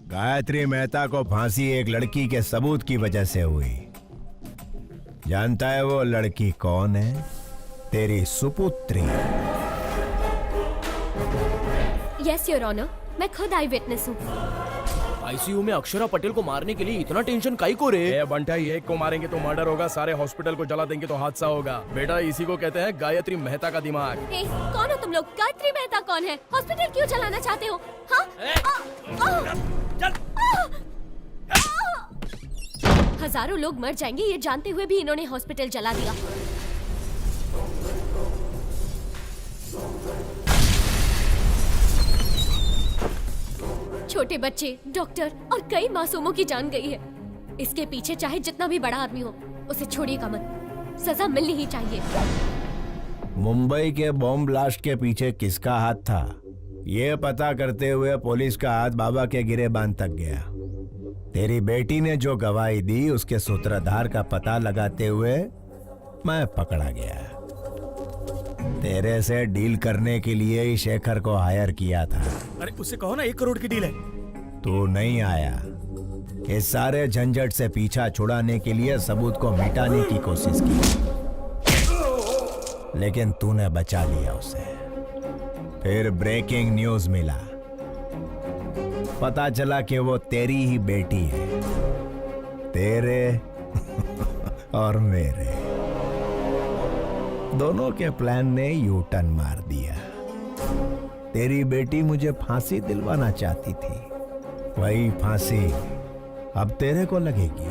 गायत्री मेहता को फांसी एक लड़की के सबूत की वजह से हुई। जानता है वो लड़की कौन है? तेरी सुपुत्री। यस योर ऑनर, मैं खुद आई विटनेस हूँ। आईसीयू में अक्षरा पटेल को मारने के लिए इतना टेंशन काई को रे? बंटाई, एक को मारेंगे तो मर्डर होगा, सारे हॉस्पिटल को जला देंगे तो हादसा होगा। बेटा इसी को कहते हैं गायत्री मेहता का दिमाग। कौन हो तुम लोग? गायत्री मेहता कौन है? हॉस्पिटल क्यों चलाना चाहते हो? हाँ? हजारों लोग मर जाएंगे ये जानते हुए भी इन्होंने हॉस्पिटल जला दिया। छोटे बच्चे, डॉक्टर और कई मासूमों की जान गई है। इसके पीछे चाहे जितना भी बड़ा आदमी हो, उसे छोड़िएगा मत। सजा मिलनी ही चाहिए। मुंबई के बॉम्ब ब्लास्ट के पीछे किसका हाथ था, ये पता करते हुए पुलिस का हाथ बाबा के गिरेबान तक गया। तेरी बेटी ने जो गवाही दी उसके सूत्रधार का पता लगाते हुए मैं पकड़ा गया। तेरे से डील करने के लिए ही शेखर को हायर किया था। अरे उससे कहो ना 1 करोड़ की डील है। तू नहीं आया। इस सारे झंझट से पीछा छुड़ाने के लिए सबूत को मिटाने की कोशिश की, लेकिन तूने बचा लिया उसे। फिर ब्रेकिंग न्यूज मिला, पता चला कि वो तेरी ही बेटी है, तेरे और मेरे दोनों के प्लान ने यू टर्न मार दिया। तेरी बेटी मुझे फांसी दिलवाना चाहती थी, वही फांसी अब तेरे को लगेगी।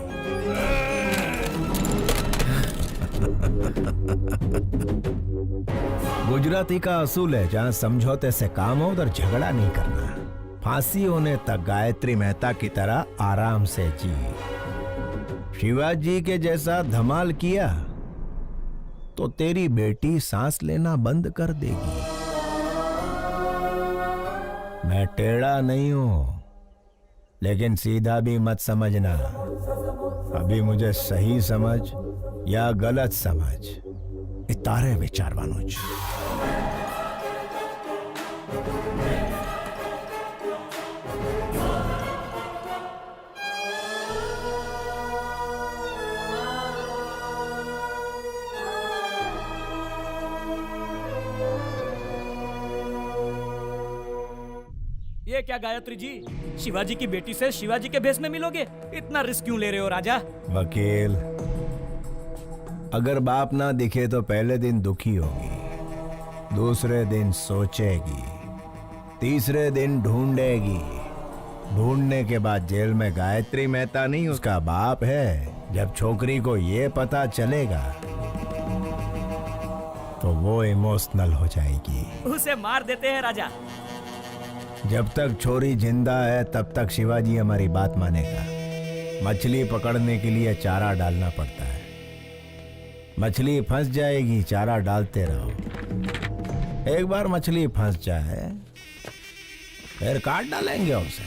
गुजराती का असूल है, जहां समझौते से काम हो उधर झगड़ा नहीं करना। फांसी होने तक गायत्री मेहता की तरह आराम से जी। शिवाजी के जैसा धमाल किया तो तेरी बेटी सांस लेना बंद कर देगी। मैं टेढ़ा नहीं हूं, लेकिन सीधा भी मत समझना। अभी मुझे सही समझ या गलत समझ, इतारे विचार वानुज। ये क्या गायत्री जी, शिवाजी की बेटी से शिवाजी के भेष में मिलोगे? इतना रिस्क क्यों ले रहे हो राजा? वकील, अगर बाप ना दिखे तो पहले दिन दुखी होगी, दूसरे दिन सोचेगी, तीसरे दिन ढूंढेगी। ढूंढने के बाद जेल में गायत्री मेहता नहीं उसका बाप है। जब छोकरी को ये पता चलेगा तो वो इमोशनल हो जाएगी। उसे मार देते हैं राजा। जब तक छोरी जिंदा है तब तक शिवाजी हमारी बात मानेगा। मछली पकड़ने के लिए चारा डालना पड़ता है। मछली फंस जाएगी, चारा डालते रहो। एक बार मछली फंस जाए फिर काट डालेंगे उसे।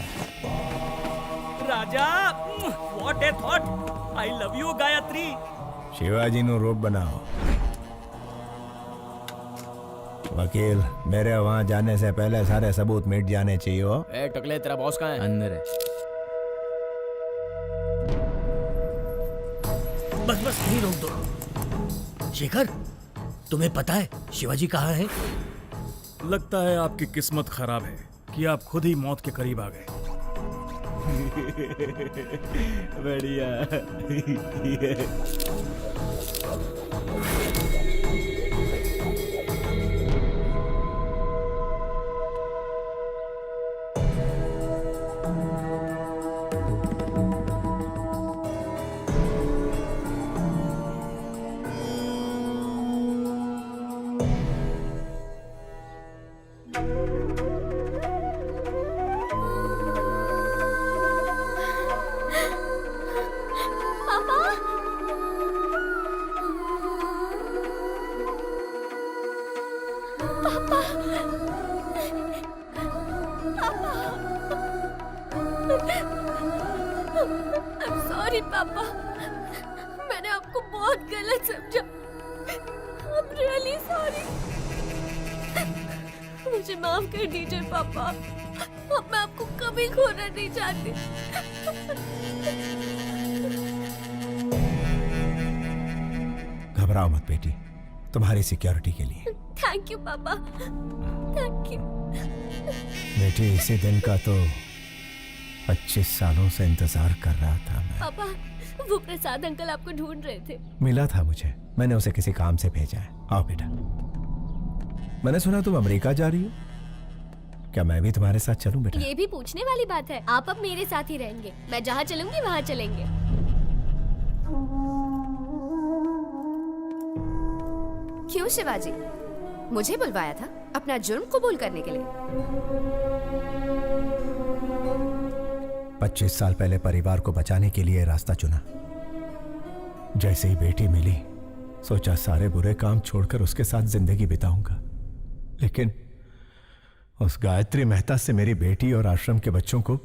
Raja, what a thought. I love you Gayatri. Shivaji नु रूप बनाओ। वकील, मेरे वहां जाने से पहले सारे सबूत मिट जाने चाहिए। हो ए टकले, तेरा बॉस कहाँ है? अंदर है। बस बस नहीं रोक दो। शेखर, तुम्हें पता है शिवाजी कहाँ है? लगता है आपकी किस्मत खराब है कि आप खुद ही मौत के करीब आ गए। बढ़िया। सॉरी पापा, मैंने आपको बहुत गलत समझा। I'm really sorry। मुझे माफ कर दीजिए पापा, अब मैं आपको कभी खोना नहीं चाहती। घबराओ मत बेटी, तुम्हारी सिक्योरिटी के लिए। थैंक यू पापा, थैंक यू। बेटे, इसी दिन का तो 25 सालों से इंतजार कर रहा था मैं। पापा, वो प्रसाद अंकल आपको ढूंढ रहे थे। मिला था मुझे, मैंने उसे किसी काम से भेजा है। आओ बेटा। मैंने सुना तुम अमेरिका जा रही हो, क्या मैं भी तुम्हारे साथ चलूं बेटा? ये भी पूछने वाली बात है। आप अब मेरे साथ ही रहेंगे, मैं जहाँ चलूंगी वहाँ चलेंगे। क्यों शिवाजी, मुझे बुलवाया था अपना जुर्म कबूल करने के लिए? 25 साल पहले परिवार को बचाने के लिए रास्ता चुना। जैसे ही बेटी मिली, सोचा सारे बुरे काम छोड़कर उसके साथ जिंदगी बिताऊंगा। लेकिन उस गायत्री मेहता से मेरी बेटी और आश्रम के बच्चों को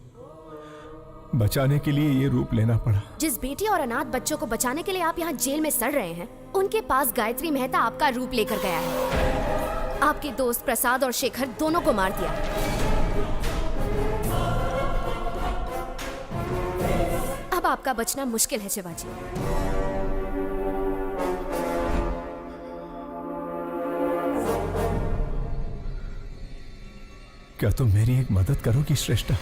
बचाने के लिए ये रूप लेना पड़ा। जिस बेटी और अनाथ बच्चों को बचाने के लिए आप यहाँ जेल में सड़ रहे हैं, उनके पास गायत्री मेहता आपका रूप लेकर गया है। आपके दोस्त प्रसाद और शेखर दोनों को मार दिया। अब आपका बचना मुश्किल है शिवाजी। क्या तुम मेरी एक मदद करोगी श्रेष्ठा?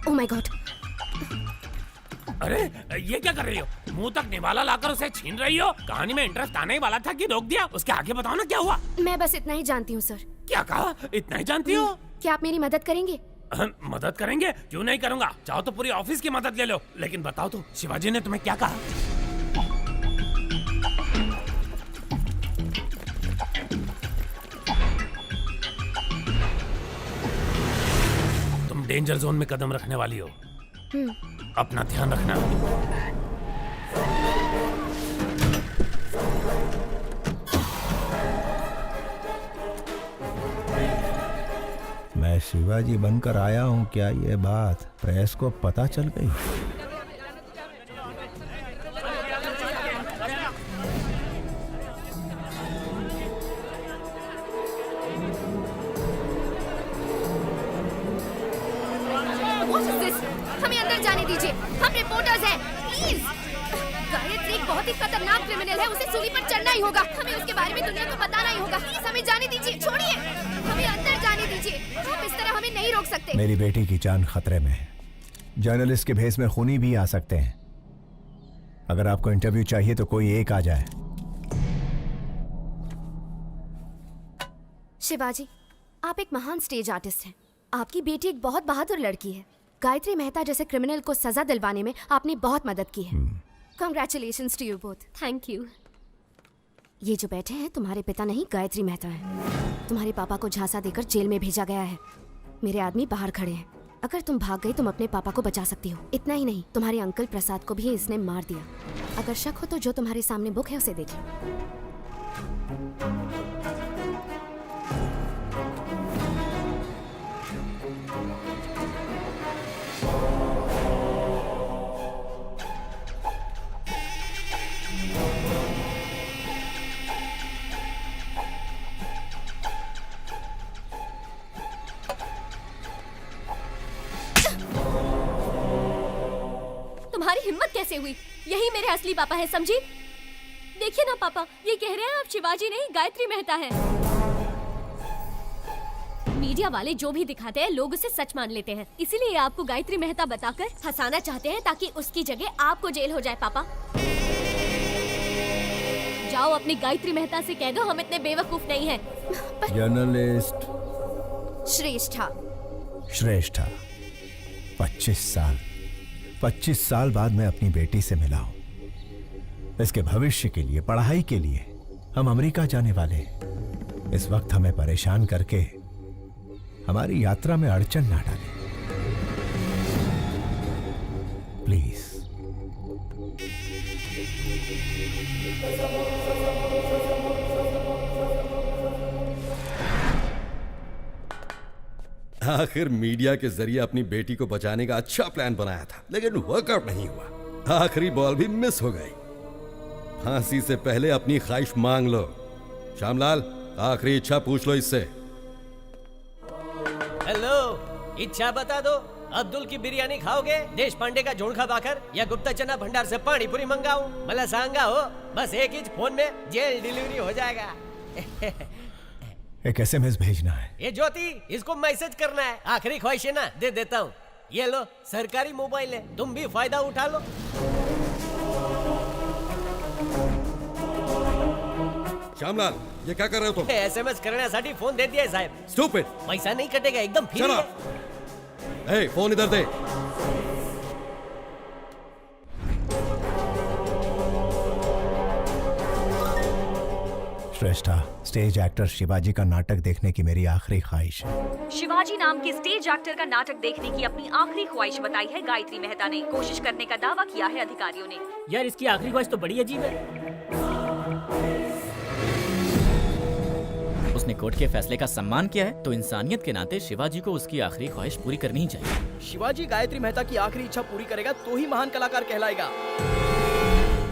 Oh my God! अरे ये क्या कर रही हो? मुंह तक निवाला लाकर उसे छीन रही हो? कहानी में इंटरेस्ट आने ही वाला था कि रोक दिया? उसके आगे बताओ ना क्या हुआ? मैं बस इतना ही जानती हूँ सर। क्या कहा? इतना ही जानती हो? क्या आप मेरी मदद करेंगे? मदद करेंगे? क्यों नहीं करूंगा। चाहो तो पूरी ऑफिस की मदद ले लो। लेकिन बताओ तो, शिवाजी ने तुम्हें क्या कहा? तुम डेंजर जोन में कदम रखने वाली हो, अपना ध्यान रखना। मैं शिवाजी बनकर आया हूँ, क्या ये बात प्रेस को पता चल गई? हमें अंदर जाने दीजिए, हम रिपोर्टर्स हैं, प्लीज। गायत्री एक बहुत ही खतरनाक क्रिमिनल है, उसे सूली पर चढ़ना ही होगा। हमें उसके बारे में दुनिया को बताना ही होगा। प्लीज हमें जाने दीजिए, छोड़िए, हमें अंदर जाने दीजिए। आप इस तरह हमें नहीं रोक सकते। मेरी बेटी की जान खतरे में है। जर्नलिस्ट के भेस में खूनी भी आ सकते हैं। अगर आपको इंटरव्यू चाहिए तो कोई एक आ जाए। शिवाजी, आप एक महान स्टेज आर्टिस्ट हैं। आपकी बेटी एक बहुत बहादुर लड़की है। गायत्री मेहता जैसे क्रिमिनल को सजा दिलवाने में आपने बहुत मदद की है। Congratulations to you both. Thank you. ये जो बैठे हैं तुम्हारे पिता नहीं, गायत्री मेहता है। तुम्हारे पापा को झांसा देकर जेल में भेजा गया है। मेरे आदमी बाहर खड़े हैं। अगर तुम भाग गई तुम अपने पापा को बचा सकती हो। इतना ही नहीं, तुम्हारे अंकल प्रसाद को भी इसने मार दिया। अगर शक हो तो जो तुम्हारे सामने बुक है उसे देखिए। तुम्हारी हिम्मत कैसे हुई? यही मेरे असली पापा है, समझी? देखिए ना पापा, ये कह रहे हैं आप शिवाजी नहीं गायत्री मेहता है। मीडिया वाले जो भी दिखाते हैं लोग उसे सच मान लेते हैं। इसीलिए आपको गायत्री मेहता बताकर फंसाना चाहते हैं ताकि उसकी जगह आपको जेल हो जाए। पापा जाओ अपनी गायत्री मेहता से कह दो हम इतने बेवकूफ नहीं हैं। जर्नलिस्ट श्रेष्ठा। श्रेष्ठा, 25 साल बाद मैं अपनी बेटी से मिला हूं। इसके भविष्य के लिए, पढ़ाई के लिए हम अमेरिका जाने वाले हैं। इस वक्त हमें परेशान करके हमारी यात्रा में अड़चन ना डालें, प्लीज। आखिर मीडिया के जरिए अपनी बेटी को बचाने का अच्छा प्लान बनाया था, लेकिन वर्कआउट नहीं हुआ। आखिरी बॉल भी मिस हो गई। फांसी से पहले अपनी ख्वाहिश मांग लो। श्यामलाल, आखिरी इच्छा पूछ लो इससे। हेलो, इच्छा बता दो। अब्दुल की बिरयानी खाओगे, देश पांडे का जोड़खा बाकर या गुप्ता चना भंडार से पानी पूरी मंगाऊं? भला सांगा हो, बस एक ही फोन में जेल डिलीवरी हो जाएगा। एक SMS भेजना है। ये ज्योति, इसको मैसेज करना है। आखिरी ख्वाहिश है ना, दे देता हूँ। ये लो, सरकारी मोबाइल है, तुम भी फायदा उठा लो। श्यामलाल, ये क्या कर रहे हो तुम? SMS करण्यासाठी फोन दे दिया है साहब। Stupid! पैसा नहीं कटेगा, एकदम फ्री Shut है। up! Hey, फोन इधर दे। श्रेष्ठा, स्टेज एक्टर शिवाजी का नाटक देखने की मेरी आखिरी ख्वाहिश है। शिवाजी नाम के स्टेज एक्टर का नाटक देखने की अपनी आखिरी ख्वाहिश बताई है गायत्री मेहता ने। कोशिश करने का दावा किया है अधिकारियों ने। यार इसकी आखिरी ख्वाहिश तो बड़ी अजीब है। उसने कोर्ट के फैसले का सम्मान किया है, तो इंसानियत के नाते शिवाजी को उसकी आखिरी ख्वाहिश पूरी करनी ही चाहिए। शिवाजी गायत्री मेहता की आखिरी इच्छा पूरी करेगा तो ही महान कलाकार कहलाएगा।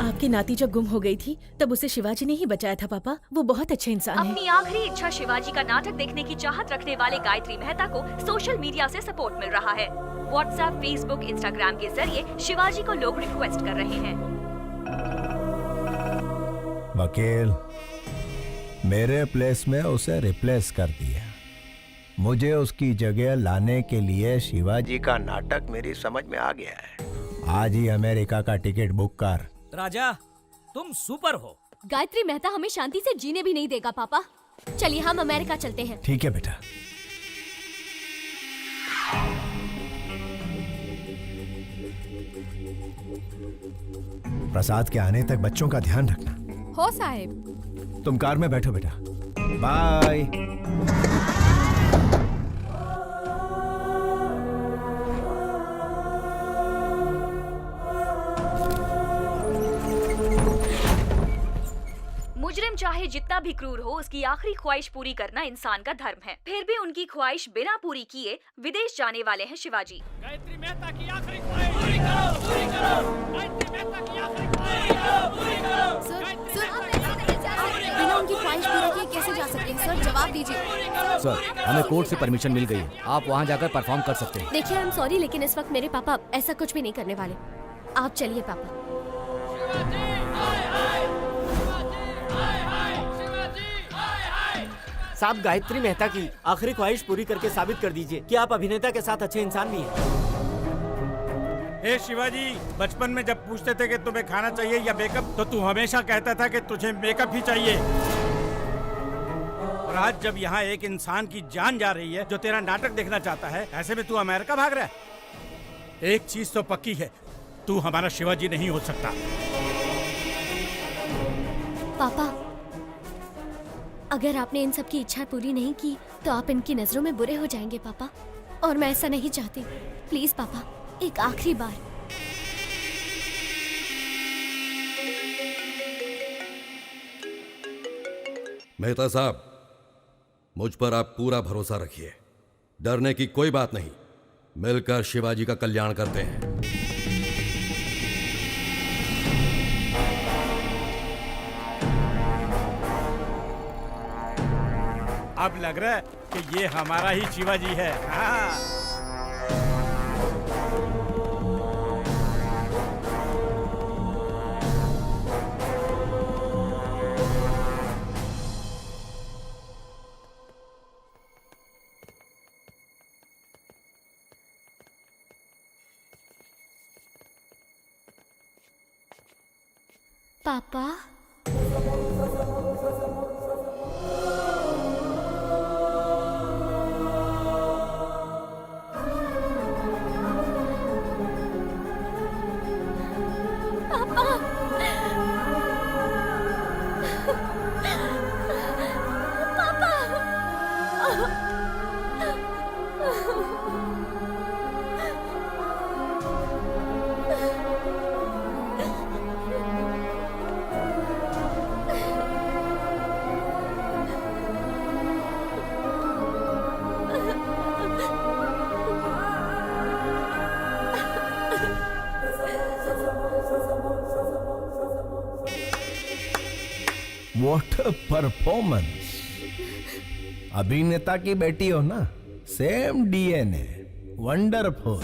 आपकी नाती जब गुम हो गई थी तब उसे शिवाजी ने ही बचाया था पापा। वो बहुत अच्छे इंसान है। अपनी आखिरी इच्छा शिवाजी का नाटक देखने की चाहत रखने वाले गायत्री मेहता को सोशल मीडिया से सपोर्ट मिल रहा है। व्हाट्सएप, फेसबुक, इंस्टाग्राम के जरिए शिवाजी को लोग रिक्वेस्ट कर रहे हैं। वकील, मेरे प्लेस में उसे रिप्लेस कर दिया। मुझे उसकी जगह लाने के लिए शिवाजी का नाटक मेरी समझ में आ गया है। आज ही अमेरिका का टिकट बुक कर। राजा, तुम सुपर हो। गायत्री मेहता हमें शांति से जीने भी नहीं देगा पापा। चलिए हम अमेरिका चलते हैं। ठीक है बेटा। प्रसाद के आने तक बच्चों का ध्यान रखना। हो साहिब। तुम कार में बैठो बेटा। बाय। मुजरिम चाहे जितना भी क्रूर हो, उसकी आखिरी ख्वाहिश पूरी करना इंसान का धर्म है। फिर भी उनकी ख्वाहिश बिना पूरी किए विदेश जाने वाले हैं शिवाजी। गायत्री मेहता की आखिरी ख्वाहिश पूरी करो, पूरी करो। गायत्री मेहता की आखिरी ख्वाहिश पूरी करो, पूरी करो। बिना उनकी ख्वाहिश पूरी किए कैसे जा सकते हैं सर? जवाब दीजिए। सर, हमें कोर्ट से परमिशन मिल गई है। आप वहाँ जाकर परफॉर्म कर सकते हैं। देखिए, आई एम सॉरी, लेकिन इस वक्त मेरे पापा ऐसा कुछ भी नहीं करने वाले। आप चलिए पापा। साहब, गायत्री मेहता की आखिरी ख्वाहिश पूरी करके साबित कर दीजिए कि आप अभिनेता के साथ अच्छे इंसान भी हैं। हे शिवाजी, बचपन में जब पूछते थे कि तुम्हें खाना चाहिए या मेकअप, तो तू हमेशा कहता था कि तुझे मेकअप ही चाहिए। और आज जब यहाँ एक इंसान की जान जा रही है जो तेरा नाटक देखना चाहता है, ऐसे में तू अमेरिका भाग रहा है। एक चीज तो पक्की है, तू हमारा शिवाजी नहीं हो सकता। पापा, अगर आपने इन सब की इच्छा पूरी नहीं की तो आप इनकी नजरों में बुरे हो जाएंगे पापा, और मैं ऐसा नहीं चाहती। प्लीज पापा, एक आखिरी बार। मेहता साहब, मुझ पर आप पूरा भरोसा रखिए। डरने की कोई बात नहीं। मिलकर शिवाजी का कल्याण करते हैं। अब लग रहा है कि ये हमारा ही शिवाजी है। हाँ। पापा, What a performance! अभिनेता की बेटी हो ना, सेम DNA। वंडरफुल।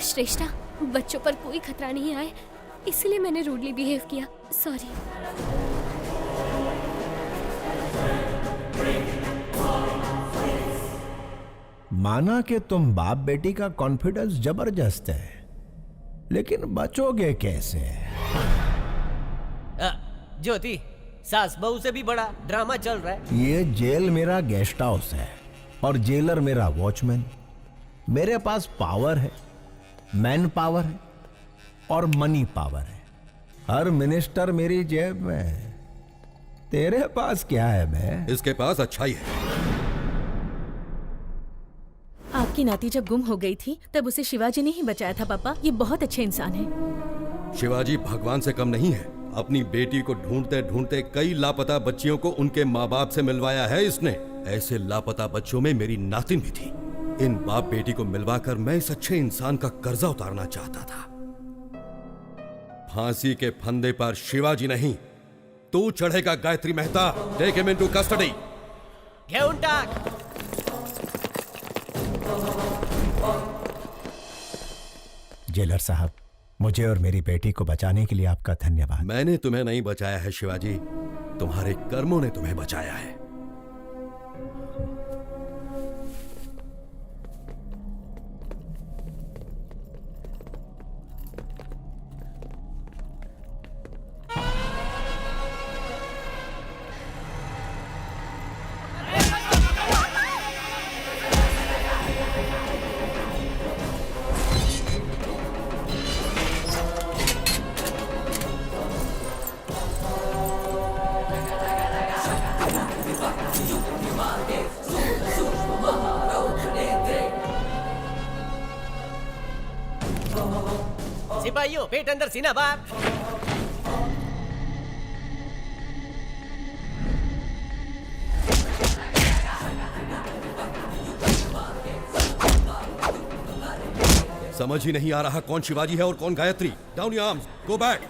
श्रेष्ठा, बच्चों पर कोई खतरा नहीं आए, इसलिए मैंने रूडली बिहेव किया। सॉरी। माना कि तुम बाप बेटी का कॉन्फिडेंस जबरदस्त है, लेकिन बचोगे कैसे? ज्योति, सास बहू से भी बड़ा ड्रामा चल रहा है। ये जेल मेरा गेस्ट हाउस है और जेलर मेरा वॉचमैन। मेरे पास पावर है, मैन पावर है और मनी पावर है। हर मिनिस्टर मेरी जेब में है। तेरे पास क्या है बे? इसके पास अच्छाई है। आपकी नाती जब गुम हो गई थी तब उसे शिवाजी ने ही बचाया था पापा। ये बहुत अच्छे इंसान हैं। शिवाजी भगवान से कम नहीं है। अपनी बेटी को ढूंढते ढूंढते कई लापता बच्चियों को उनके माँ बाप से मिलवाया है इसने। ऐसे लापता बच्चों में मेरी नातिन भी थी। इन बाप बेटी को मिलवाकर मैं इस अच्छे इंसान का कर्जा उतारना चाहता था। फांसी के फंदे पर शिवाजी नहीं, तू चढ़ेगा Gayatri Mehta. Take him into custody. घेऊन टाक। जेलर साहब, मुझे और मेरी बेटी को बचाने के लिए आपका धन्यवाद। मैंने तुम्हें नहीं बचाया है शिवाजी, तुम्हारे कर्मों ने तुम्हें बचाया है। सिपाहियों, पेट अंदर सीना बाहर। समझ ही नहीं आ रहा कौन शिवाजी है और कौन Gayatri. Down your arms, go back.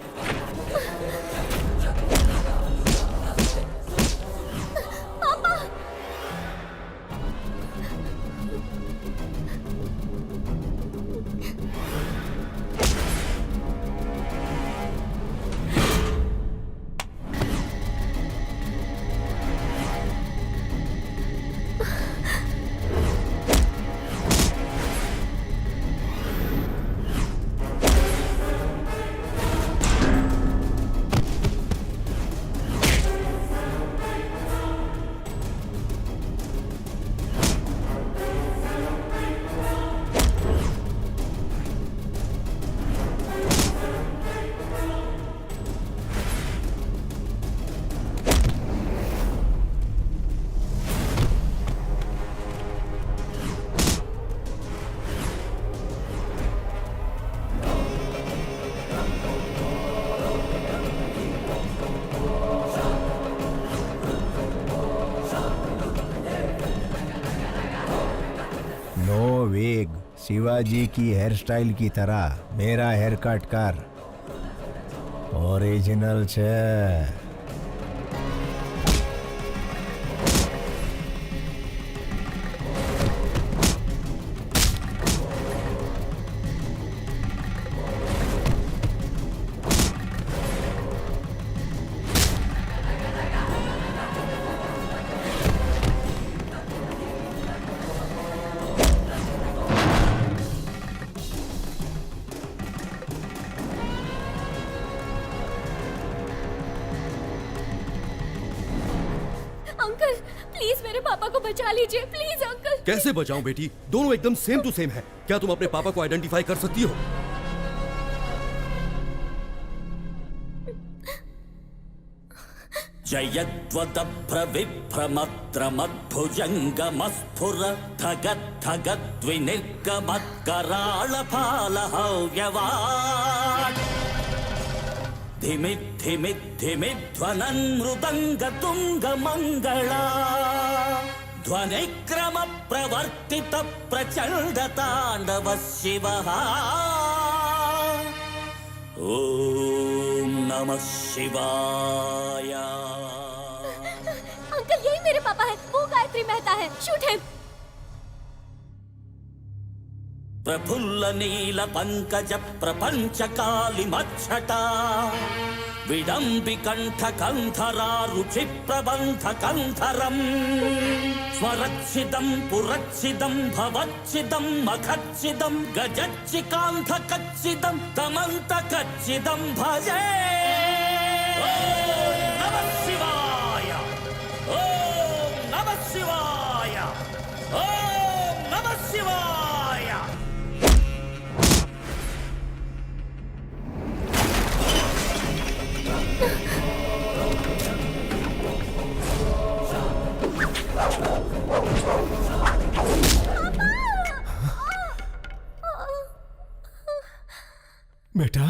वेग, शिवाजी की हेयर स्टाइल की तरह मेरा हेयर कट कर। ओरिजिनल छे। अंकल प्लीज मेरे पापा को बचा लीजिए, प्लीज अंकल। कैसे बचाऊं बेटी? दोनों एकदम सेम टू सेम है। क्या तुम अपने पापा को आइडेंटिफाई कर सकती हो? जयद्वदभ्रविभ्रमत्रमद्भुजङ्गमस्फुर धगद्धगद्विनिर्गमत्कराळफालहव्यवाट् धिमिद्धिमिद्धिमिध्वनन् मृदङ्गतुङ्गमङ्गला ध्वनिक्रमप्रवर्तितप्रचण्डताण्डवः शिवः। ॐ नमः शिवाय। अंकल अंकल यही मेरे पापा है, वो गायत्री मेहता है। Shoot him. प्रफुल्ल नील पंकज प्रपंच काली मच्छटा विडम्बि कंठ कंधरा रुचि प्रबंध कंधरम स्वरच्छिदं पुरच्छिदं भवच्छिदं मखच्छिदं गजच्चिकांध कच्चिदं तमंत कच्चिदं भजे। ओम नमः शिवाय, ओम नमः शिवाय, ओम नमः शिवाय। बेटा,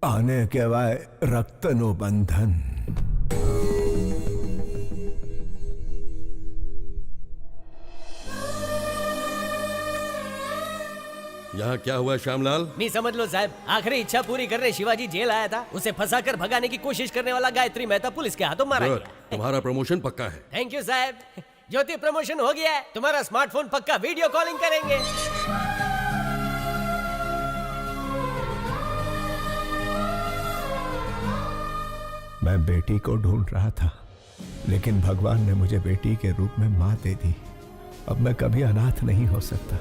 आने के वाय रक्तनो बंधन। यहाँ क्या हुआ श्यामलाल? नहीं समझ लो साहब, आखिरी इच्छा पूरी करने शिवाजी जेल आया था। उसे फंसाकर भगाने की कोशिश करने वाला गायत्री मेहता पुलिस के हाथों मारा गुड, गया। तुम्हारा प्रमोशन पक्का है। थैंक यू साहब। ज्योति प्रमोशन हो गया है, तुम्हारा स्मार्टफोन पक्का वीडियो कॉलिंग करेंगे। मैं बेटी को ढूंढ रहा था, लेकिन भगवान ने मुझे बेटी के रूप में मां दे दी। अब मैं कभी अनाथ नहीं हो सकता।